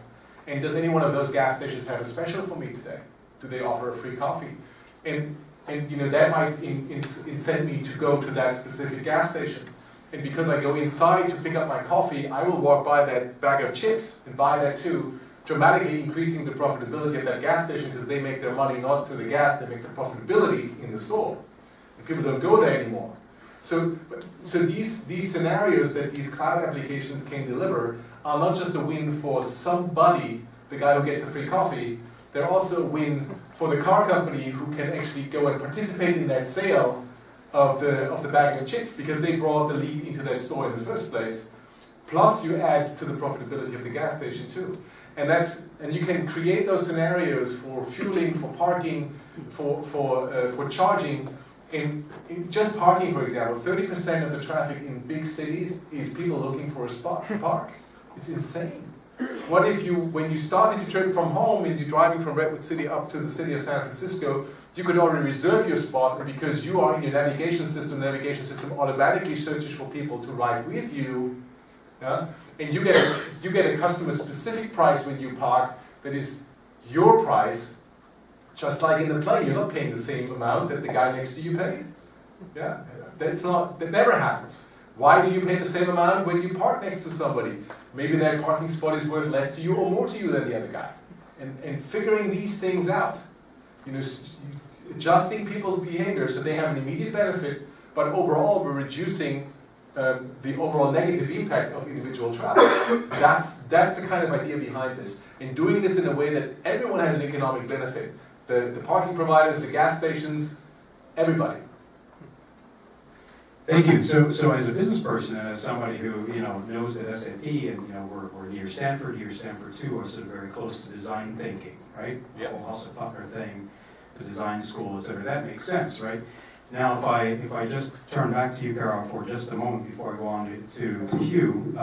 And does any one of those gas stations have a special for me today? Do they offer a free coffee? And you know, that might incent me to go to that specific gas station. And because I go inside to pick up my coffee, I will walk by that bag of chips and buy that too, dramatically increasing the profitability of that gas station because they make their money not through the gas, they make the profitability in the store. And people don't go there anymore. So these scenarios that these cloud applications can deliver are not just a win for somebody, the guy who gets a free coffee, they're also a win for the car company who can actually go and participate in that sale of the bag of chips because they brought the lead into that store in the first place. Plus you add to the profitability of the gas station too. And you can create those scenarios for fueling, for parking, for charging. In just parking, for example, 30% of the traffic in big cities is people looking for a spot to park. It's insane. What if when you started your trip from home and you're driving from Redwood City up to the city of San Francisco, you could already reserve your spot, and because you are in your navigation system automatically searches for people to ride with you, yeah? And you get a customer-specific price when you park that is your price, just like in the plane. You're not paying the same amount that the guy next to you paid. Yeah, that never happens. Why do you pay the same amount when you park next to somebody? Maybe that parking spot is worth less to you or more to you than the other guy. And figuring these things out, you know, adjusting people's behavior so they have an immediate benefit, but overall we're reducing the overall negative impact of individual travel. That's the kind of idea behind this. And doing this in a way that everyone has an economic benefit. The parking providers, the gas stations, everybody. Thank you. So as a business person and as somebody who knows that SAP and we're near Stanford here, Stanford too, are sort of very close to design thinking, right? Yeah. The whole House of Butler thing, the design school, etc. That makes sense, right? Now, if I just turn back to you, Kiara, for just a moment before I go on to Hugh,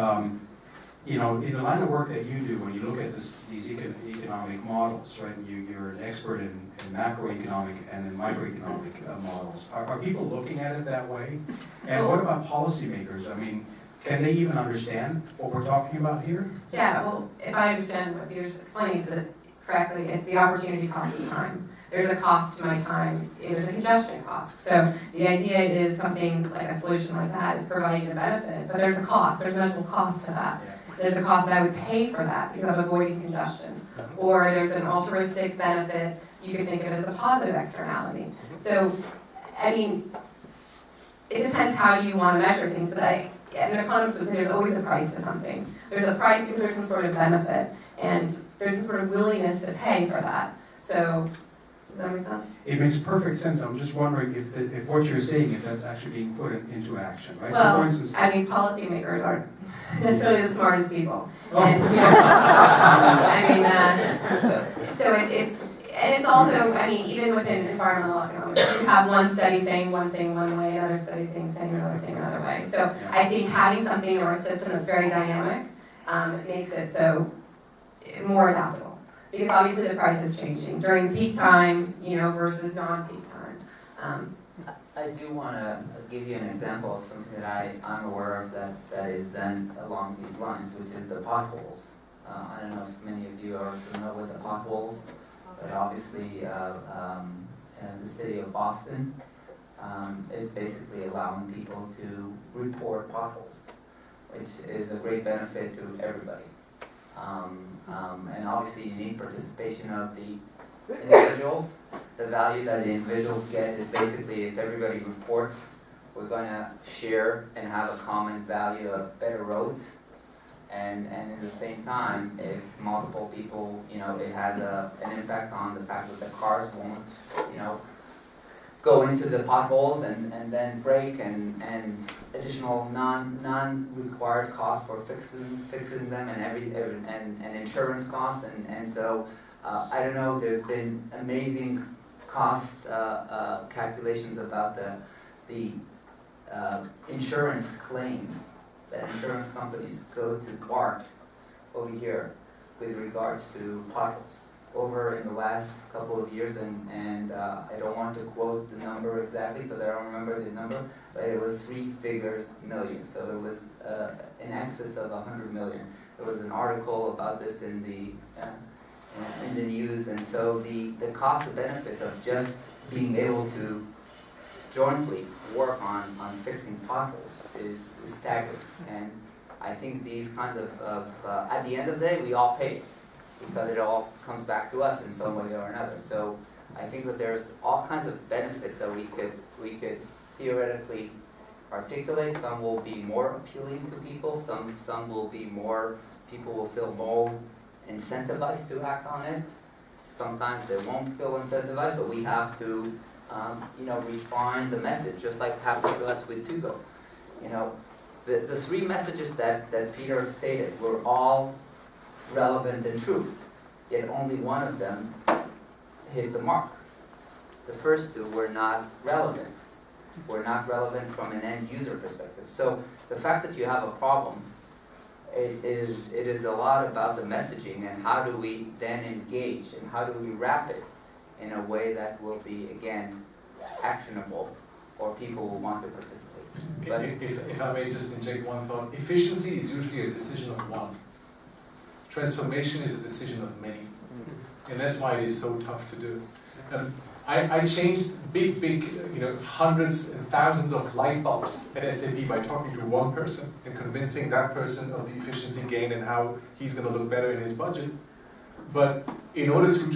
in the line of work that you do, when you look at these economic models, right? You're an expert in macroeconomic and in microeconomic models. Are people looking at it that way? And what about policymakers? I mean, can they even understand what we're talking about here? Yeah, well, if I understand what Peter's explaining correctly, it's the opportunity cost of time. There's a cost to my time, there's a congestion cost. So the idea is something like a solution like that is providing a benefit, but there's a cost, there's a measurable cost to that. There's a cost that I would pay for that because I'm avoiding congestion. Or there's an altruistic benefit, you could think of it as a positive externality. So, I mean, it depends how you want to measure things, but an economist would say there's always a price to something. There's a price because there's some sort of benefit, and there's some sort of willingness to pay for that. So, does that make sense? It makes perfect sense. I'm just wondering if what you're saying, if that's actually being put into action, right? Well, so for instance, I mean, policymakers aren't necessarily the smartest people. Oh. And, so it's also, I mean, even within environmental economics, you have one study saying one thing one way, another study saying another thing another way. So I think having something or a system that's very dynamic makes it so more adaptable. Because obviously the price is changing during peak time, versus non-peak time. I do want to give you an example of something that I'm aware of that is done along these lines, which is the potholes. I don't know if many of you are familiar with the potholes, but obviously the city of Boston is basically allowing people to report potholes, which is a great benefit to everybody. And obviously you need participation of the individuals. The value that the individuals get is basically if everybody reports, we're going to share and have a common value of better roads. And at the same time, if multiple people, it has an impact on the fact that the cars won't, go into the potholes and then break and additional non-required costs for fixing them and insurance costs and so I don't know. There's been amazing cost calculations about the insurance claims that insurance companies go to BART over here with regards to potholes over in the last couple of years, and I don't want to quote the number exactly because I don't remember the number, but it was 3 figures million, so it was in excess of 100 million. there was an article about this in the news, and so the cost and benefits of just being able to jointly work on fixing potholes is staggering. And I think these kinds of at the end of the day, we all pay because it all comes back to us in some way or another. So I think that there's all kinds of benefits that we could theoretically articulate. Some will be more appealing to people. Some will be more, people will feel more incentivized to act on it. Sometimes they won't feel incentivized, so we have to refine the message, just like happened to us with Tugo. The three messages that Peter stated were all relevant and true, yet only one of them hit the mark. The first two were not relevant. Were not relevant from an end user perspective. So the fact that you have a problem, it is a lot about the messaging and how do we then engage and how do we wrap it in a way that will be, again, actionable or people will want to participate. But If I may just inject one thought, efficiency is usually a decision of one. Transformation is a decision of many. And that's why it is so tough to do. I changed big, hundreds and thousands of light bulbs at SAP by talking to one person and convincing that person of the efficiency gain and how he's going to look better in his budget. But in order to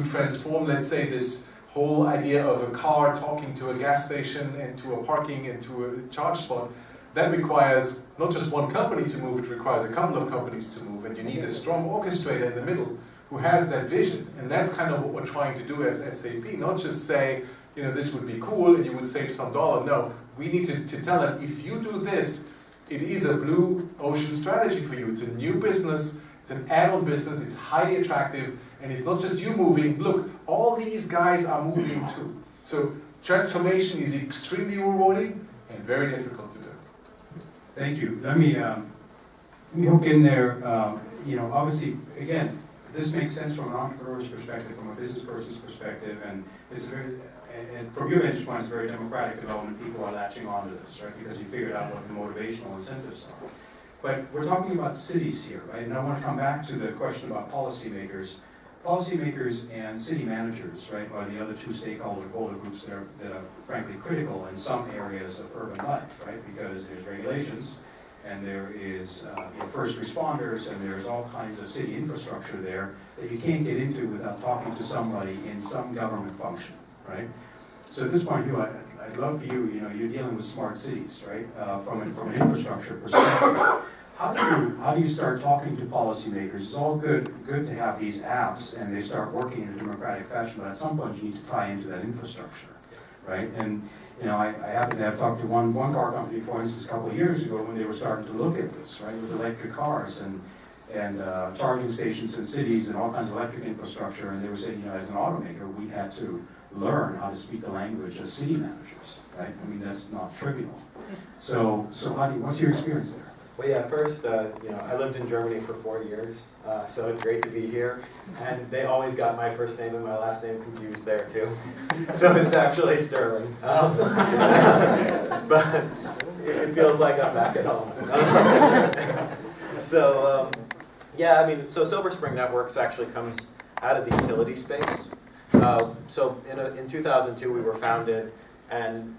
transform, let's say, this whole idea of a car talking to a gas station and to a parking and to a charge spot, that requires not just one company to move, it requires a couple of companies to move, and you need a strong orchestrator in the middle who has that vision. And that's kind of what we're trying to do as SAP, not just say, this would be cool and you would save some dollar. No, we need to tell them, if you do this, it is a blue ocean strategy for you. It's a new business, it's an add-on business, it's highly attractive, and it's not just you moving. Look, all these guys are moving too. So transformation is extremely rewarding and very difficult to do. Thank you. Let me hook in there. Obviously, again, this makes sense from an entrepreneur's perspective, from a business person's perspective, and it's very, and from your vantage point, it's very democratic development. People are latching onto this, right? Because you figured out what the motivational incentives are. But we're talking about cities here, right? And I want to come back to the question about policymakers. Policymakers and city managers, right, are the other two stakeholder groups that are frankly critical in some areas of urban life, right? Because there's regulations, and there is first responders, and there's all kinds of city infrastructure there that you can't get into without talking to somebody in some government function, right? So at this point, I'd love for you, you're dealing with smart cities, right? From an infrastructure perspective. How do you start talking to policymakers? It's all good to have these apps and they start working in a democratic fashion, but at some point you need to tie into that infrastructure, right? And I happen to have talked to one car company, for instance, a couple of years ago when they were starting to look at this, right, with electric cars and charging stations in cities and all kinds of electric infrastructure, and they were saying, as an automaker, we had to learn how to speak the language of city managers, right? I mean, that's not trivial. So what's your experience there? Well, yeah, first, I lived in Germany for 4 years, so it's great to be here. And they always got my first name and my last name confused there, too. So it's actually Sterling. But it feels like I'm back at home. So Silver Spring Networks actually comes out of the utility space. So in 2002, we were founded, and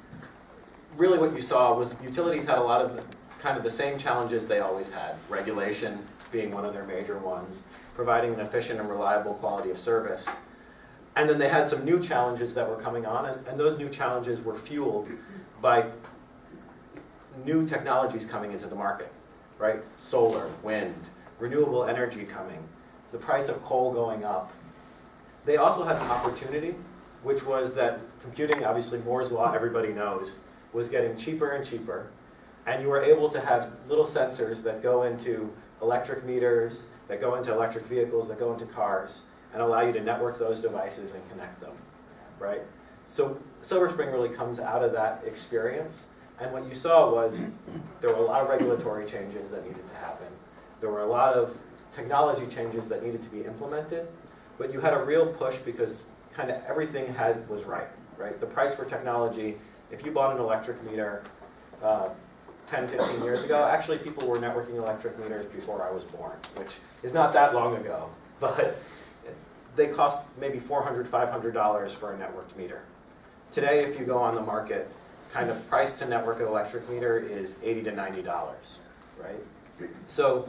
really what you saw was utilities had a lot of kind of the same challenges they always had, regulation being one of their major ones, providing an efficient and reliable quality of service. And then they had some new challenges that were coming on, and those new challenges were fueled by new technologies coming into the market, right? Solar, wind, renewable energy coming, the price of coal going up. They also had an opportunity, which was that computing, obviously Moore's Law, everybody knows, was getting cheaper and cheaper. And you were able to have little sensors that go into electric meters, that go into electric vehicles, that go into cars, and allow you to network those devices and connect them, right? So Silver Spring really comes out of that experience. And what you saw was there were a lot of regulatory changes that needed to happen. There were a lot of technology changes that needed to be implemented. But you had a real push because kind of everything was right? The price for technology, if you bought an electric meter 10, 15 years ago, actually people were networking electric meters before I was born, which is not that long ago, but they cost maybe $400, $500 for a networked meter. Today, if you go on the market, kind of price to network an electric meter is $80 to $90, right? So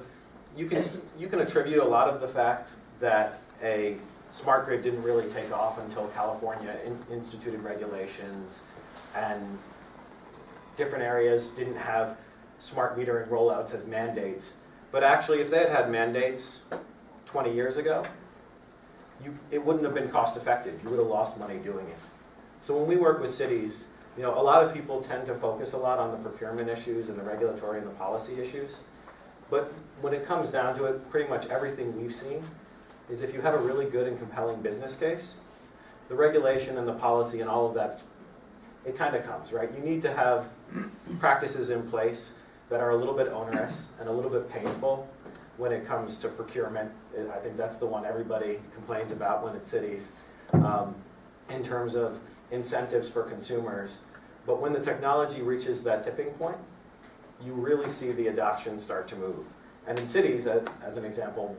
you can attribute a lot of the fact that a smart grid didn't really take off until California instituted regulations and different areas didn't have smart metering rollouts as mandates. But actually, if they had mandates 20 years ago, it wouldn't have been cost effective. You would have lost money doing it. So when we work with cities, a lot of people tend to focus a lot on the procurement issues and the regulatory and the policy issues. But when it comes down to it, pretty much everything we've seen is if you have a really good and compelling business case, the regulation and the policy and all of that, it kind of comes, right? You need to have practices in place that are a little bit onerous and a little bit painful when it comes to procurement. I think that's the one everybody complains about when it's cities, in terms of incentives for consumers. But when the technology reaches that tipping point, you really see the adoption start to move. And in cities, as an example,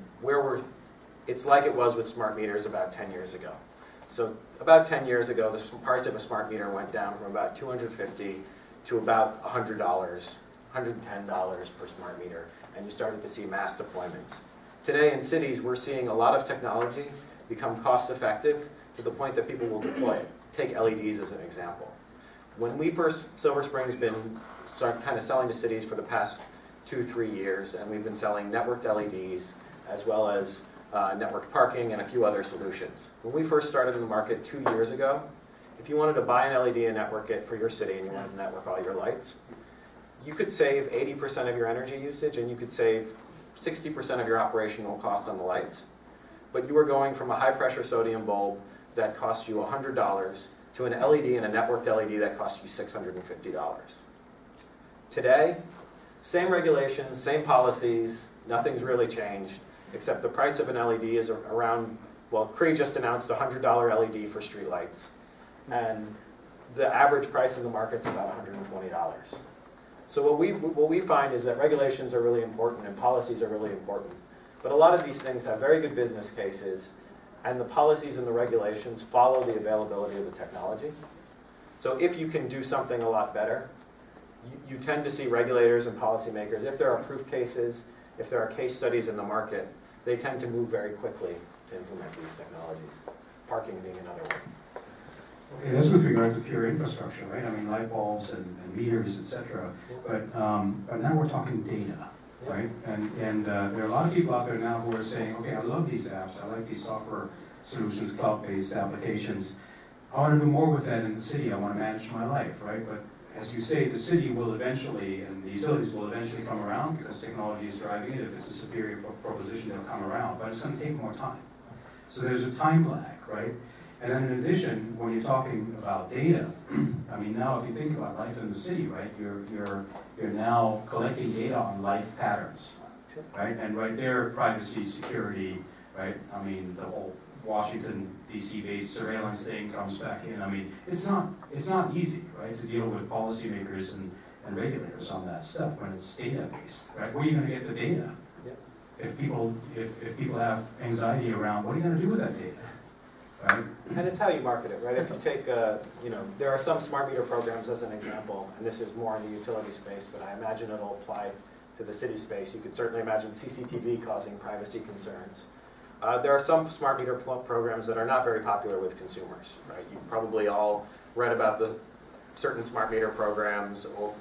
it's like it was with smart meters about 10 years ago. So about 10 years ago, the price of a smart meter went down from about $250 to about $100, $110 per smart meter, and you started to see mass deployments. Today in cities, we're seeing a lot of technology become cost effective to the point that people will deploy it. Take LEDs as an example. When Silver Spring's been kind of selling to cities for the past 2-3 years, and we've been selling networked LEDs as well as networked parking and a few other solutions. When we first started in the market 2 years ago, if you wanted to buy an LED and network it for your city and you wanted to network all your lights, you could save 80% of your energy usage and you could save 60% of your operational cost on the lights. But you were going from a high pressure sodium bulb that cost you $100 to an LED and a networked LED that cost you $650. Today, same regulations, same policies, nothing's really changed, except the price of an LED is around, Cree just announced a $100 LED for streetlights, and the average price in the market's about $120. So what we find is that regulations are really important and policies are really important, but a lot of these things have very good business cases, and the policies and the regulations follow the availability of the technology. So if you can do something a lot better, you tend to see regulators and policymakers, if there are proof cases, if there are case studies in the market, they tend to move very quickly to implement these technologies, parking being another one. Okay, that's with regard to pure infrastructure, right? I mean, light bulbs and meters, et cetera. But now we're talking data, right? And there are a lot of people out there now who are saying, okay, I love these apps, I like these software solutions, cloud-based applications. I want to do more with that in the city, I want to manage my life, right? But as you say, the city will eventually, and the utilities will eventually come around because technology is driving it. If it's a superior proposition, they'll come around, but it's going to take more time. So there's a time lag, right? And then in addition, when you're talking about data, I mean, now if you think about life in the city, right, you're now collecting data on life patterns, right? And right there, privacy, security, right? I mean, the whole Washington, D.C.-based surveillance thing comes back in. I mean, it's not easy, right, to deal with policymakers and regulators on that stuff when it's data-based, right? Where are you going to get the data? Yep. If people have anxiety around, what are you going to do with that data, right? And it's how you market it, right? If you take, there are some smart meter programs as an example, and this is more in the utility space, but I imagine it'll apply to the city space. You could certainly imagine CCTV causing privacy concerns. There are some smart meter programs that are not very popular with consumers, right? You probably all read about the certain smart meter programs or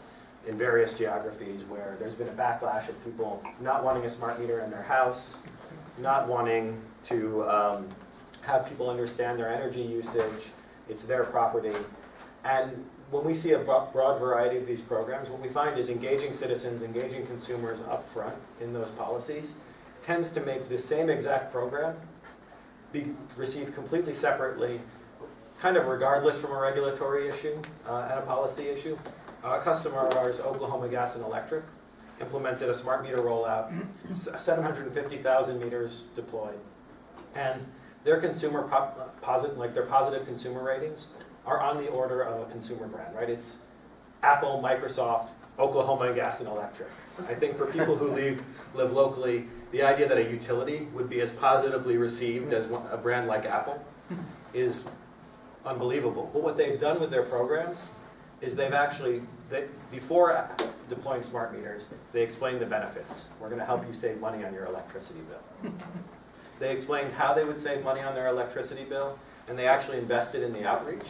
in various geographies where there's been a backlash of people not wanting a smart meter in their house, not wanting to have people understand their energy usage, it's their property. And when we see a broad variety of these programs, what we find is engaging citizens, engaging consumers up front in those policies tends to make the same exact program be received completely separately, kind of regardless from a regulatory issue and a policy issue. A customer of ours, Oklahoma Gas and Electric, implemented a smart meter rollout, 750,000 meters deployed, and their consumer their positive consumer ratings are on the order of a consumer brand, right? It's Apple, Microsoft, Oklahoma and Gas and Electric. I think for people who live locally, the idea that a utility would be as positively received as a brand like Apple is unbelievable. But what they've done with their programs is before deploying smart meters, they explained the benefits. We're going to help you save money on your electricity bill. They explained how they would save money on their electricity bill, and they actually invested in the outreach.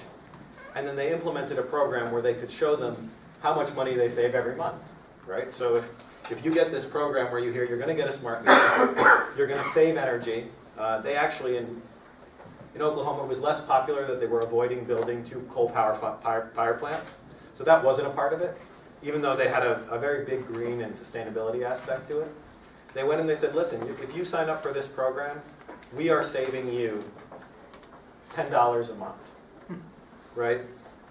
And then they implemented a program where they could show them how much money they save every month, right? So if you get this program where you hear you're going to get a smart meter, you're going to save energy. They actually, in Oklahoma, it was less popular that they were avoiding building 2 coal power plants. So that wasn't a part of it, even though they had a very big green and sustainability aspect to it. They went and they said, listen, if you sign up for this program, we are saving you $10 a month, right?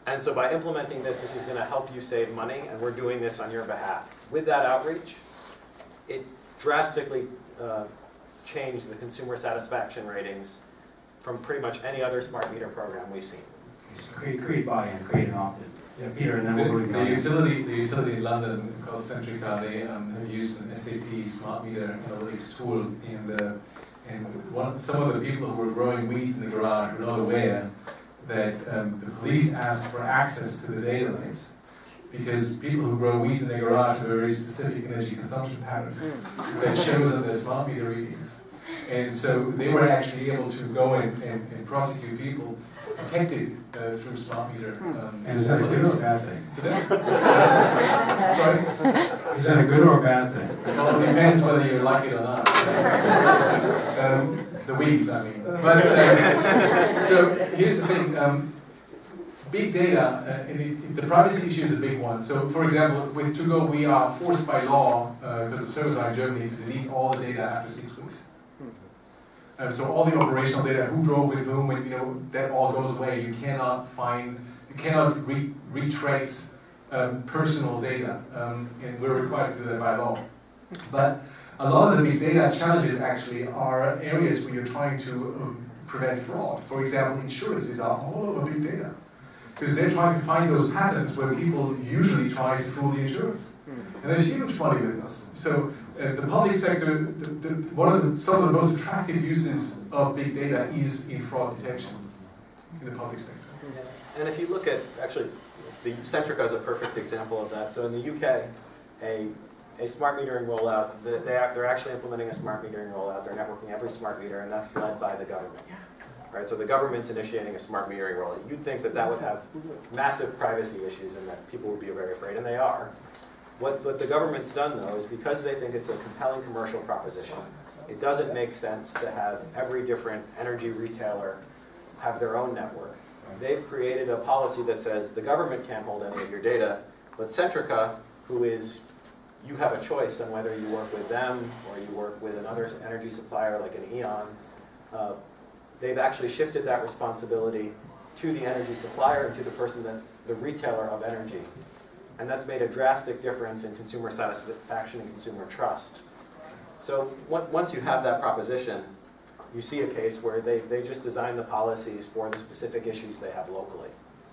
And so by implementing this is going to help you save money, and we're doing this on your behalf. With that outreach, it drastically changed the consumer satisfaction ratings from pretty much any other smart meter program we've seen. Create buy-in, create an opt-in. Yeah, Peter, and then we'll go to The utility in London called Centrica, they have used an SAP smart meter analytics tool some of the people who were growing weeds in the garage were not aware that the police asked for access to the database because people who grow weeds in their garage have a very specific energy consumption pattern that shows on their smart meter readings. And so they were actually able to go and prosecute people detected through smart meter. And is that a good or a bad thing? Sorry? Is that a good or a bad thing? Well, it depends whether you like it or not. The weeds, I mean. But so here's the thing. Big data, the privacy issue is a big one. So for example, with To-Go, we are forced by law, because the servers are in Germany, to delete all the data after 6 weeks. So all the operational data, who drove with whom, and that all goes away. You cannot retrace personal data, and we're required to do that by law. But a lot of the big data challenges actually are areas where you're trying to prevent fraud. For example, insurances are all over big data, because they're trying to find those patterns where people usually try to fool the insurers. And there's huge money with us. So the public sector, some of the most attractive uses of big data is in fraud detection in the public sector. And if you look at, actually, the Centrica is a perfect example of that. So in the UK, a smart metering rollout, they're actually implementing a smart metering rollout. They're networking every smart meter, and that's led by the government. Right? So the government's initiating a smart metering rollout. You'd think that would have massive privacy issues and that people would be very afraid, and they are. What the government's done, though, is because they think it's a compelling commercial proposition, it doesn't make sense to have every different energy retailer have their own network. They've created a policy that says the government can't hold any of your data, but Centrica, you have a choice on whether you work with them or you work with another energy supplier like an E.ON. They've actually shifted that responsibility to the energy supplier and to the retailer of energy. And that's made a drastic difference in consumer satisfaction and consumer trust. So once you have that proposition, you see a case where they just design the policies for the specific issues they have locally.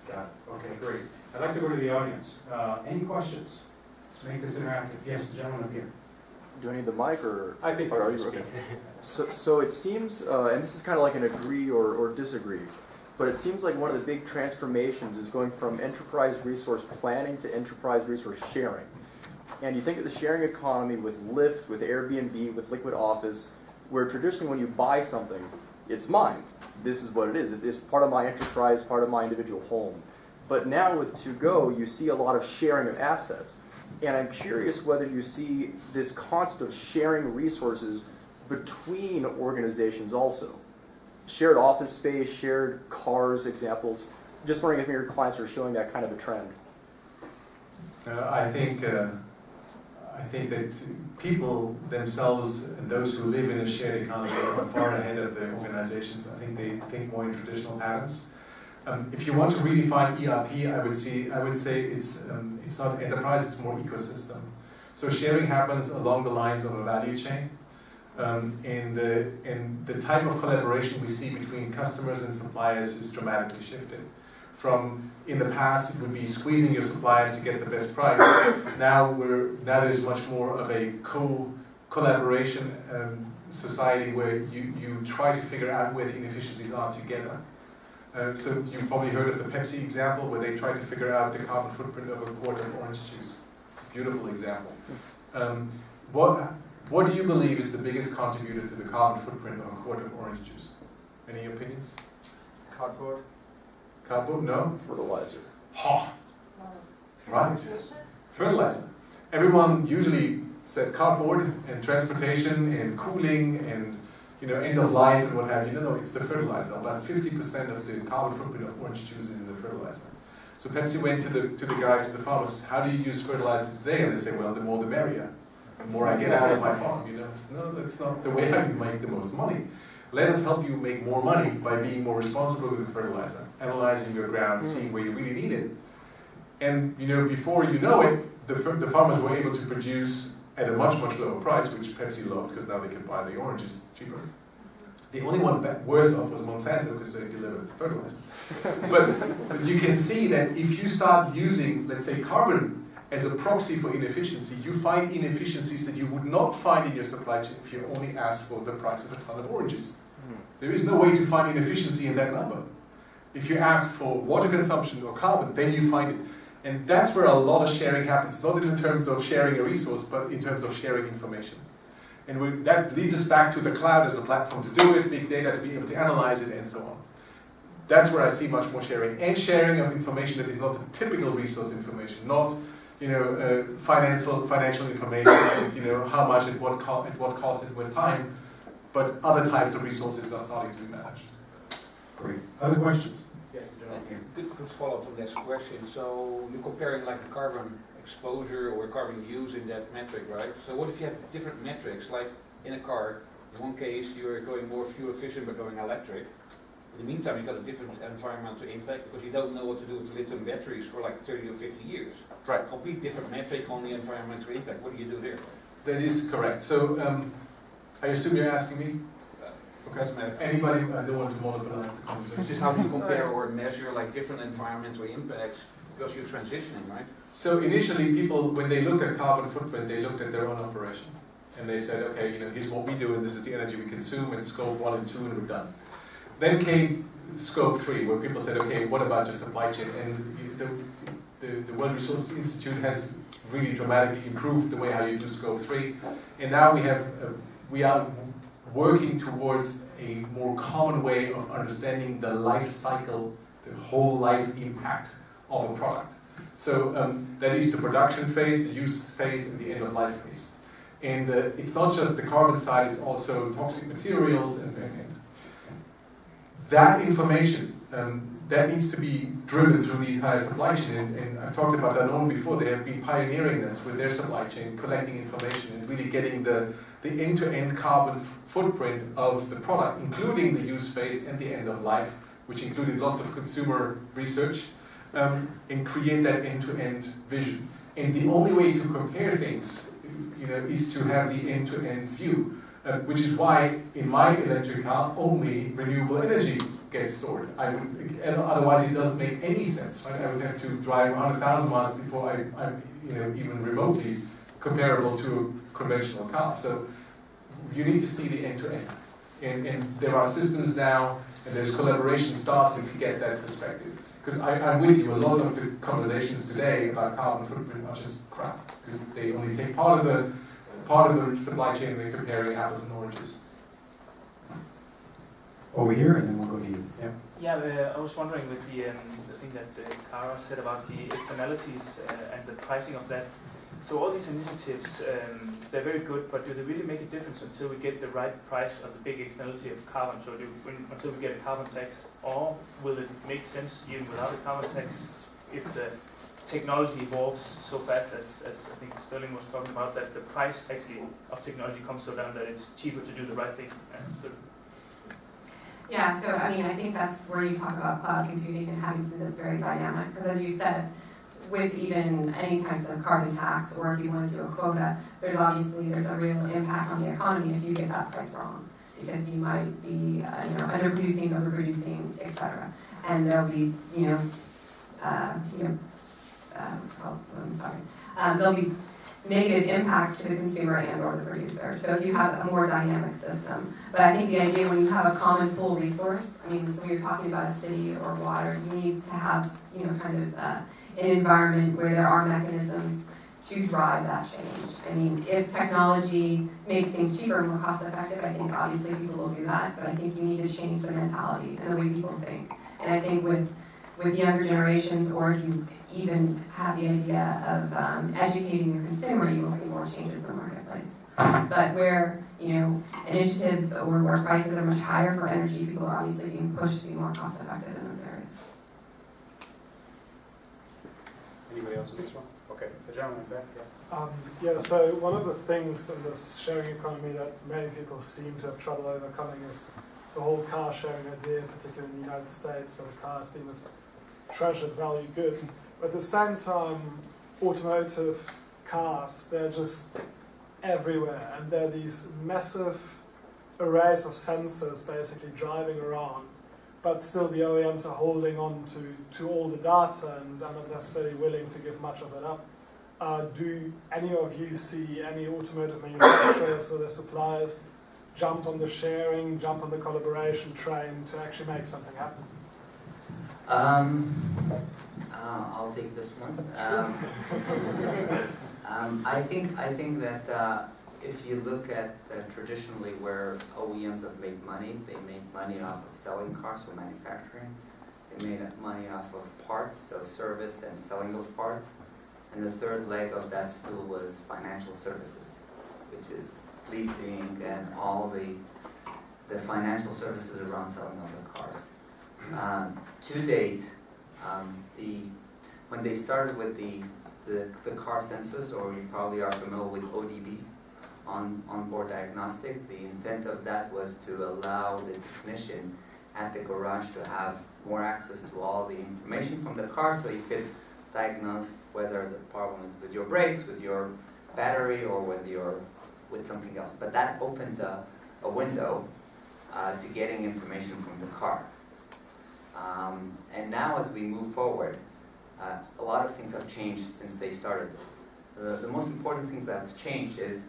Got it. Okay, great. I'd like to go to the audience. Any questions? Let's make this interactive. Yes, the gentleman up here. Do I need the mic, or I think are you okay? So it seems, and this is kind of like an agree or disagree, but it seems like one of the big transformations is going from enterprise resource planning to enterprise resource sharing. And you think of the sharing economy with Lyft, with Airbnb, with Liquid Office, where traditionally when you buy something, it's mine. This is what it is. It's part of my enterprise, part of my individual home. But now with To-Go, you see a lot of sharing of assets. And I'm curious whether you see this concept of sharing resources between organizations also. Shared office space, shared cars, examples. Just wondering if your clients are showing that kind of a trend. I think that people themselves and those who live in a shared economy are far ahead of the organizations. I think they think more in traditional patterns. If you want to redefine ERP, I would say it's not enterprise, it's more ecosystem. So sharing happens along the lines of a value chain. And the type of collaboration we see between customers and suppliers is dramatically shifted. From in the past, it would be squeezing your suppliers to get the best price. Now there's much more of a collaboration society where you try to figure out where the inefficiencies are together. So you've probably heard of the Pepsi example where they try to figure out the carbon footprint of a quart of orange juice. Beautiful example. What do you believe is the biggest contributor to the carbon footprint of a quart of orange juice? Any opinions? Cardboard? Cardboard? No? Fertilizer. Ha! Right. Fertilizer. Everyone usually says cardboard and transportation and cooling and end of life and what have you. No, it's the fertilizer. About 50% of the carbon footprint of orange juice is in the fertilizer. So Pepsi went to the guys, to the farmers, how do you use fertilizer today? And they say, well, the more the merrier. The more I get out of my farm. No, that's not the way you make the most money. Let us help you make more money by being more responsible with the fertilizer, analyzing your ground, seeing where you really need it. And before you know it, the farmers were able to produce at a much, much lower price, which Pepsi loved because now they can buy the oranges cheaper. The only one worse off was Monsanto because they delivered the fertilizer. But you can see that if you start using, let's say, carbon as a proxy for inefficiency, you find inefficiencies that you would not find in your supply chain if you only ask for the price of a ton of oranges. There is no way to find inefficiency in that number. If you ask for water consumption or carbon, then you find it. And that's where a lot of sharing happens, not in terms of sharing a resource, but in terms of sharing information. And that leads us back to the cloud as a platform to do it, big data to be able to analyze it, and so on. That's where I see much more sharing. And sharing of information that is not the typical resource information, not financial information, and, how much at what cost at what time, but other types of resources are starting to be managed. Great. Other questions? Yes, good follow-up on this question. So you're comparing like the carbon exposure or carbon use in that metric, right? So what if you have different metrics, like in a car, in one case you're going more fuel efficient by going electric. In the meantime, you've got a different environmental impact because you don't know what to do with lithium batteries for like 30 or 50 years. Right. Complete different metric on the environmental impact. What do you do there? That is correct. So I assume you're asking me? Okay. Anybody? I don't want to monopolize the conversation. It's just how do you compare or measure like different environmental impacts because you're transitioning, right? So initially, people, when they looked at carbon footprint, they looked at their own operation, and they said, okay, here's what we do, and this is the energy we consume, and scope 1 and 2, and we're done. Then came scope 3, where people said, okay, what about your supply chain? And the World Resources Institute has really dramatically improved the way how you do scope 3, and now we are working towards a more common way of understanding the life cycle, the whole life impact of a product. So that is the production phase, the use phase, and the end of life phase. And it's not just the carbon side, it's also toxic materials and that information that needs to be driven through the entire supply chain. And I've talked about Danone before. They have been pioneering this with their supply chain, collecting information and really getting the end-to-end carbon footprint of the product, including the use phase and the end of life, which included lots of consumer research, and create that end-to-end vision. And the only way to compare things, is to have the end-to-end view, which is why in my electric car only renewable energy gets stored. Otherwise it doesn't make any sense. Right? I would have to drive 100,000 miles before I'm even remotely comparable to a conventional car. So you need to see the end-to-end. And there are systems now, and there's collaboration starting to get that perspective. Because I'm with you, a lot of the conversations today about carbon footprint are just crap, because they only take part of the supply chain and they're comparing apples and oranges. Over here, and then we'll go to you. Yeah. Yeah, I was wondering with the thing that Kiara said about the externalities and the pricing of that. So all these initiatives, they're very good, but do they really make a difference until we get the right price of the big externality of carbon? So until we get a carbon tax, or will it make sense even without a carbon tax if the technology evolves so fast as I think Sterling was talking about, that the price actually of technology comes so down that it's cheaper to do the right thing? Yeah, so I think that's where you talk about cloud computing and having something that's very dynamic, because as you said, with even any types of carbon tax, or if you want to do a quota, there's a real impact on the economy if you get that price wrong, because you might be underproducing, overproducing, etc. And there'll be there'll be negative impacts to the consumer and or the producer. So if you have a more dynamic system. But I think the idea when you have a common pool resource, I mean, so when you're talking about a city or water, you need to have, kind of an environment where there are mechanisms to drive that change. I mean, if technology makes things cheaper and more cost effective, I think obviously people will do that, but I think you need to change the mentality and the way people think. And I think with younger generations, or if you even have the idea of educating your consumer, you will see more changes in the marketplace. But where, initiatives or where prices are much higher for energy, people are obviously being pushed to be more cost effective in those areas. Anybody else on this one? Okay, the gentleman back here. So one of the things in this sharing economy that many people seem to have trouble overcoming is the whole car sharing idea, particularly in the United States, where the car has been this treasured value good. But at the same time, automotive cars, they're just everywhere, and they're these massive arrays of sensors basically driving around, but still the OEMs are holding on to all the data and are not necessarily willing to give much of it up. Do any of you see any automotive manufacturers or their suppliers jump on the sharing, jump on the collaboration train to actually make something happen? I'll take this one. I think that if you look at traditionally where OEMs have made money, they make money off of selling cars, so manufacturing. They made money off of parts, so service and selling those parts. And the third leg of that stool was financial services, which is leasing and all the financial services around selling of the cars. To date, when they started with the car sensors, or you probably are familiar with ODB, onboard diagnostic, the intent of that was to allow the technician at the garage to have more access to all the information from the car, so you could diagnose whether the problem is with your brakes, with your battery, or with something else. But that opened a window to getting information from the car. And now as we move forward, a lot of things have changed since they started this. The most important things that have changed is,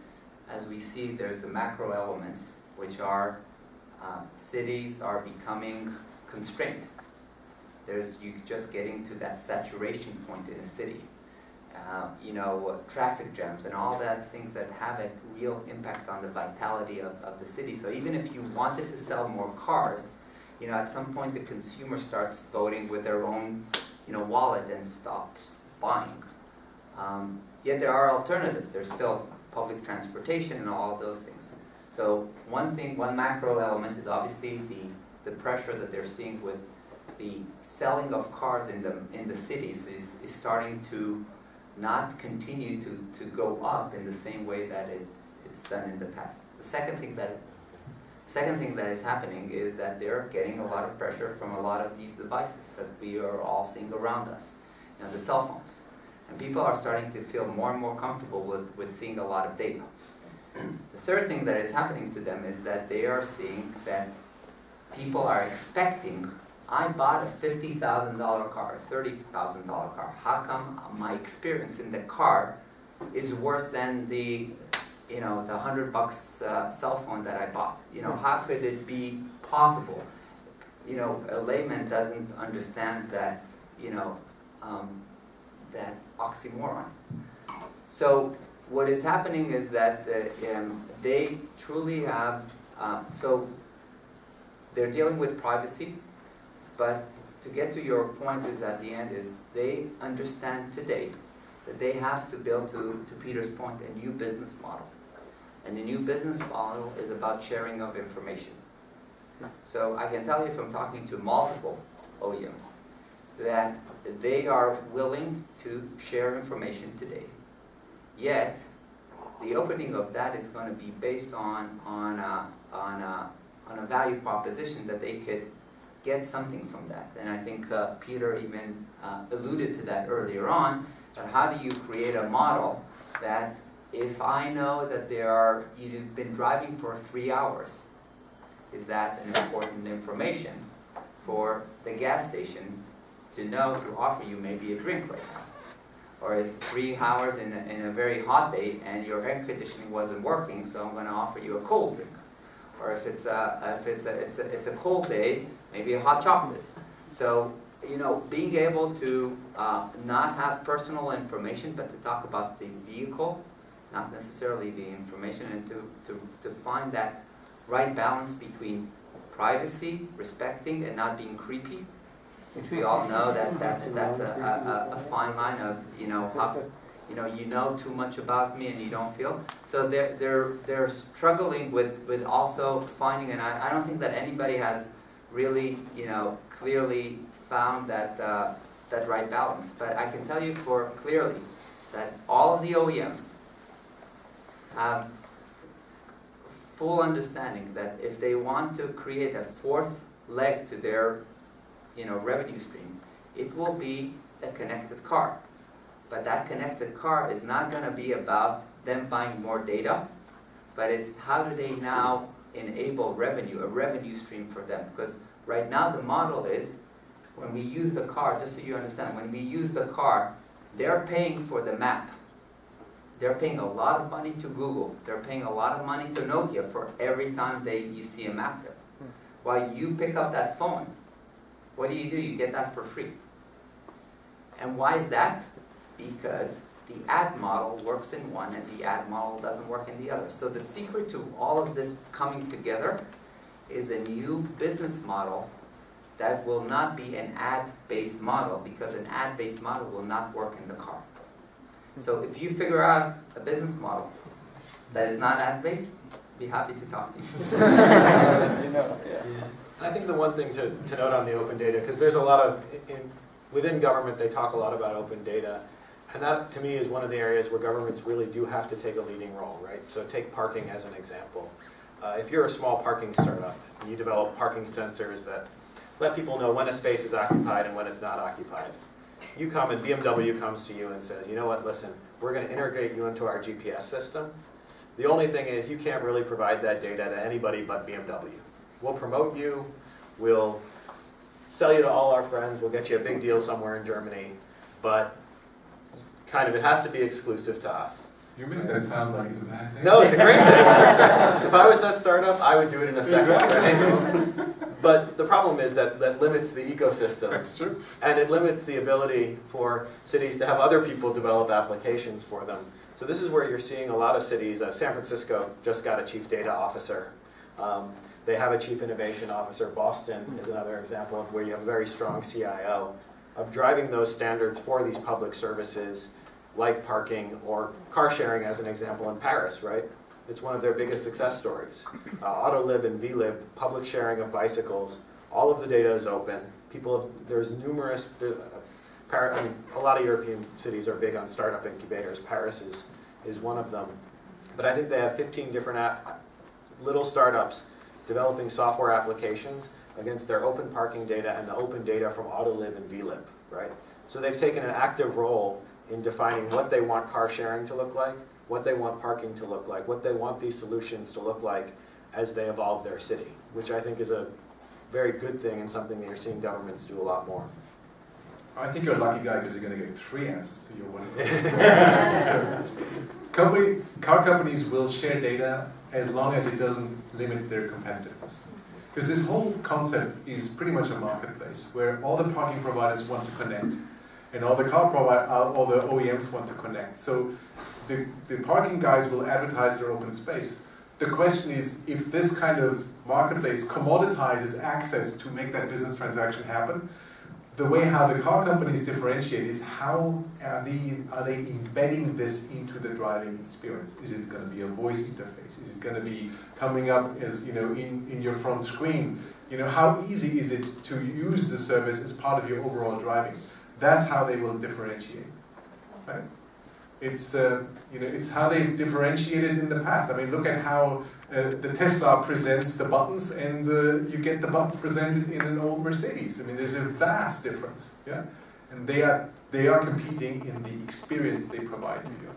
as we see, there's the macro elements, which are cities are becoming constrained. You just getting to that saturation point in a city. Traffic jams and all that things that have a real impact on the vitality of the city. So even if you wanted to sell more cars, at some point the consumer starts voting with their own, wallet and stops buying. Yet there are alternatives. There's still public transportation and all of those things. So one macro element is obviously the pressure that they're seeing with the selling of cars in the cities is starting to not continue to go up in the same way that it's done in the past. The second thing that is happening is that they're getting a lot of pressure from a lot of these devices that we are all seeing around us, the cell phones. And people are starting to feel more and more comfortable with seeing a lot of data. The third thing that is happening to them is that they are seeing that people are expecting, I bought a $50,000 car, a $30,000 car. How come my experience in the car is worse than the $100 cell phone that I bought? How could it be possible? A layman doesn't understand that, that oxymoron. So what is happening is that they truly have, so they're dealing with privacy, but to get to your point is at the end is they understand today that they have to build, to Peter's point, a new business model. And the new business model is about sharing of information. So I can tell you from talking to multiple OEMs that they are willing to share information today. Yet, the opening of that is going to be based on a value proposition that they could get something from that. And I think Peter even alluded to that earlier on, that how do you create a model that if I know that you've been driving for 3 hours, is that an important information for the gas station to know to offer you maybe a drink right now. Or it's 3 hours in a very hot day and your air conditioning wasn't working, so I'm going to offer you a cold drink. Or if it's a cold day, maybe a hot chocolate. So, being able to not have personal information, but to talk about the vehicle, not necessarily the information, and to find that right balance between privacy, respecting, and not being creepy, which we all know that's a fine line of how you know too much about me and you don't feel. So they're struggling with also finding, and I don't think that anybody has really clearly found that right balance. But I can tell you clearly that all of the OEMs have full understanding that if they want to create a fourth leg to their revenue stream, it will be a connected car. But that connected car is not going to be about them buying more data, but it's how do they now enable a revenue stream for them. Because right now the model is, when we use the car, just so you understand, when we use the car, they're paying for the map. They're paying a lot of money to Google. They're paying a lot of money to Nokia for every time you see a map there. While you pick up that phone, what do? You get that for free. And why is that? Because the ad model works in one and the ad model doesn't work in the other. So the secret to all of this coming together is a new business model that will not be an ad-based model, because an ad-based model will not work in the car. So if you figure out a business model that is not ad-based, be happy to talk to you. I think the one thing to note on the open data, because there's a lot of, within government they talk a lot about open data, and that to me is one of the areas where governments really do have to take a leading role, right? So take parking as an example. If you're a small parking startup and you develop parking sensors that let people know when a space is occupied and when it's not occupied, you come and BMW comes to you and says, you know what, listen, we're going to integrate you into our GPS system. The only thing is you can't really provide that data to anybody but BMW. We'll promote you, we'll sell you to all our friends, we'll get you a big deal somewhere in Germany, but kind of it has to be exclusive to us. You make that sound like it's a bad thing. No, it's a great thing. If I was that startup, I would do it in a second. Exactly. Right? But the problem is that limits the ecosystem. That's true. And it limits the ability for cities to have other people develop applications for them. So this is where you're seeing a lot of cities. San Francisco just got a chief data officer. They have a chief innovation officer. Boston is another example of where you have a very strong CIO of driving those standards for these public services like parking or car sharing as an example in Paris, right? It's one of their biggest success stories. Autolib and VLib, public sharing of bicycles, all of the data is open. There's numerous, a lot of European cities are big on startup incubators. Paris is one of them. But I think they have 15 different little startups developing software applications against their open parking data and the open data from Autolib and VLib, right? So they've taken an active role in defining what they want car sharing to look like, what they want parking to look like, what they want these solutions to look like as they evolve their city, which I think is a very good thing and something that you're seeing governments do a lot more. I think you're a lucky guy because you're going to get 3 answers to your one question. So, car companies will share data as long as it doesn't limit their competitiveness. Because this whole concept is pretty much a marketplace where all the parking providers want to connect and all the all the OEMs want to connect. So the parking guys will advertise their open space. The question is, if this kind of marketplace commoditizes access to make that business transaction happen, the way how the car companies differentiate is how are they embedding this into the driving experience? Is it going to be a voice interface? Is it going to be coming up as in your front screen? How easy is it to use the service as part of your overall driving? That's how they will differentiate, right? It's it's how they've differentiated in the past. I mean, look at how the Tesla presents the buttons, and you get the buttons presented in an old Mercedes. I mean, there's a vast difference, yeah. And they are competing in the experience they provide to you.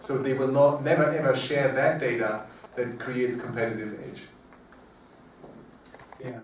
So they will never ever share that data that creates competitive edge. Yeah.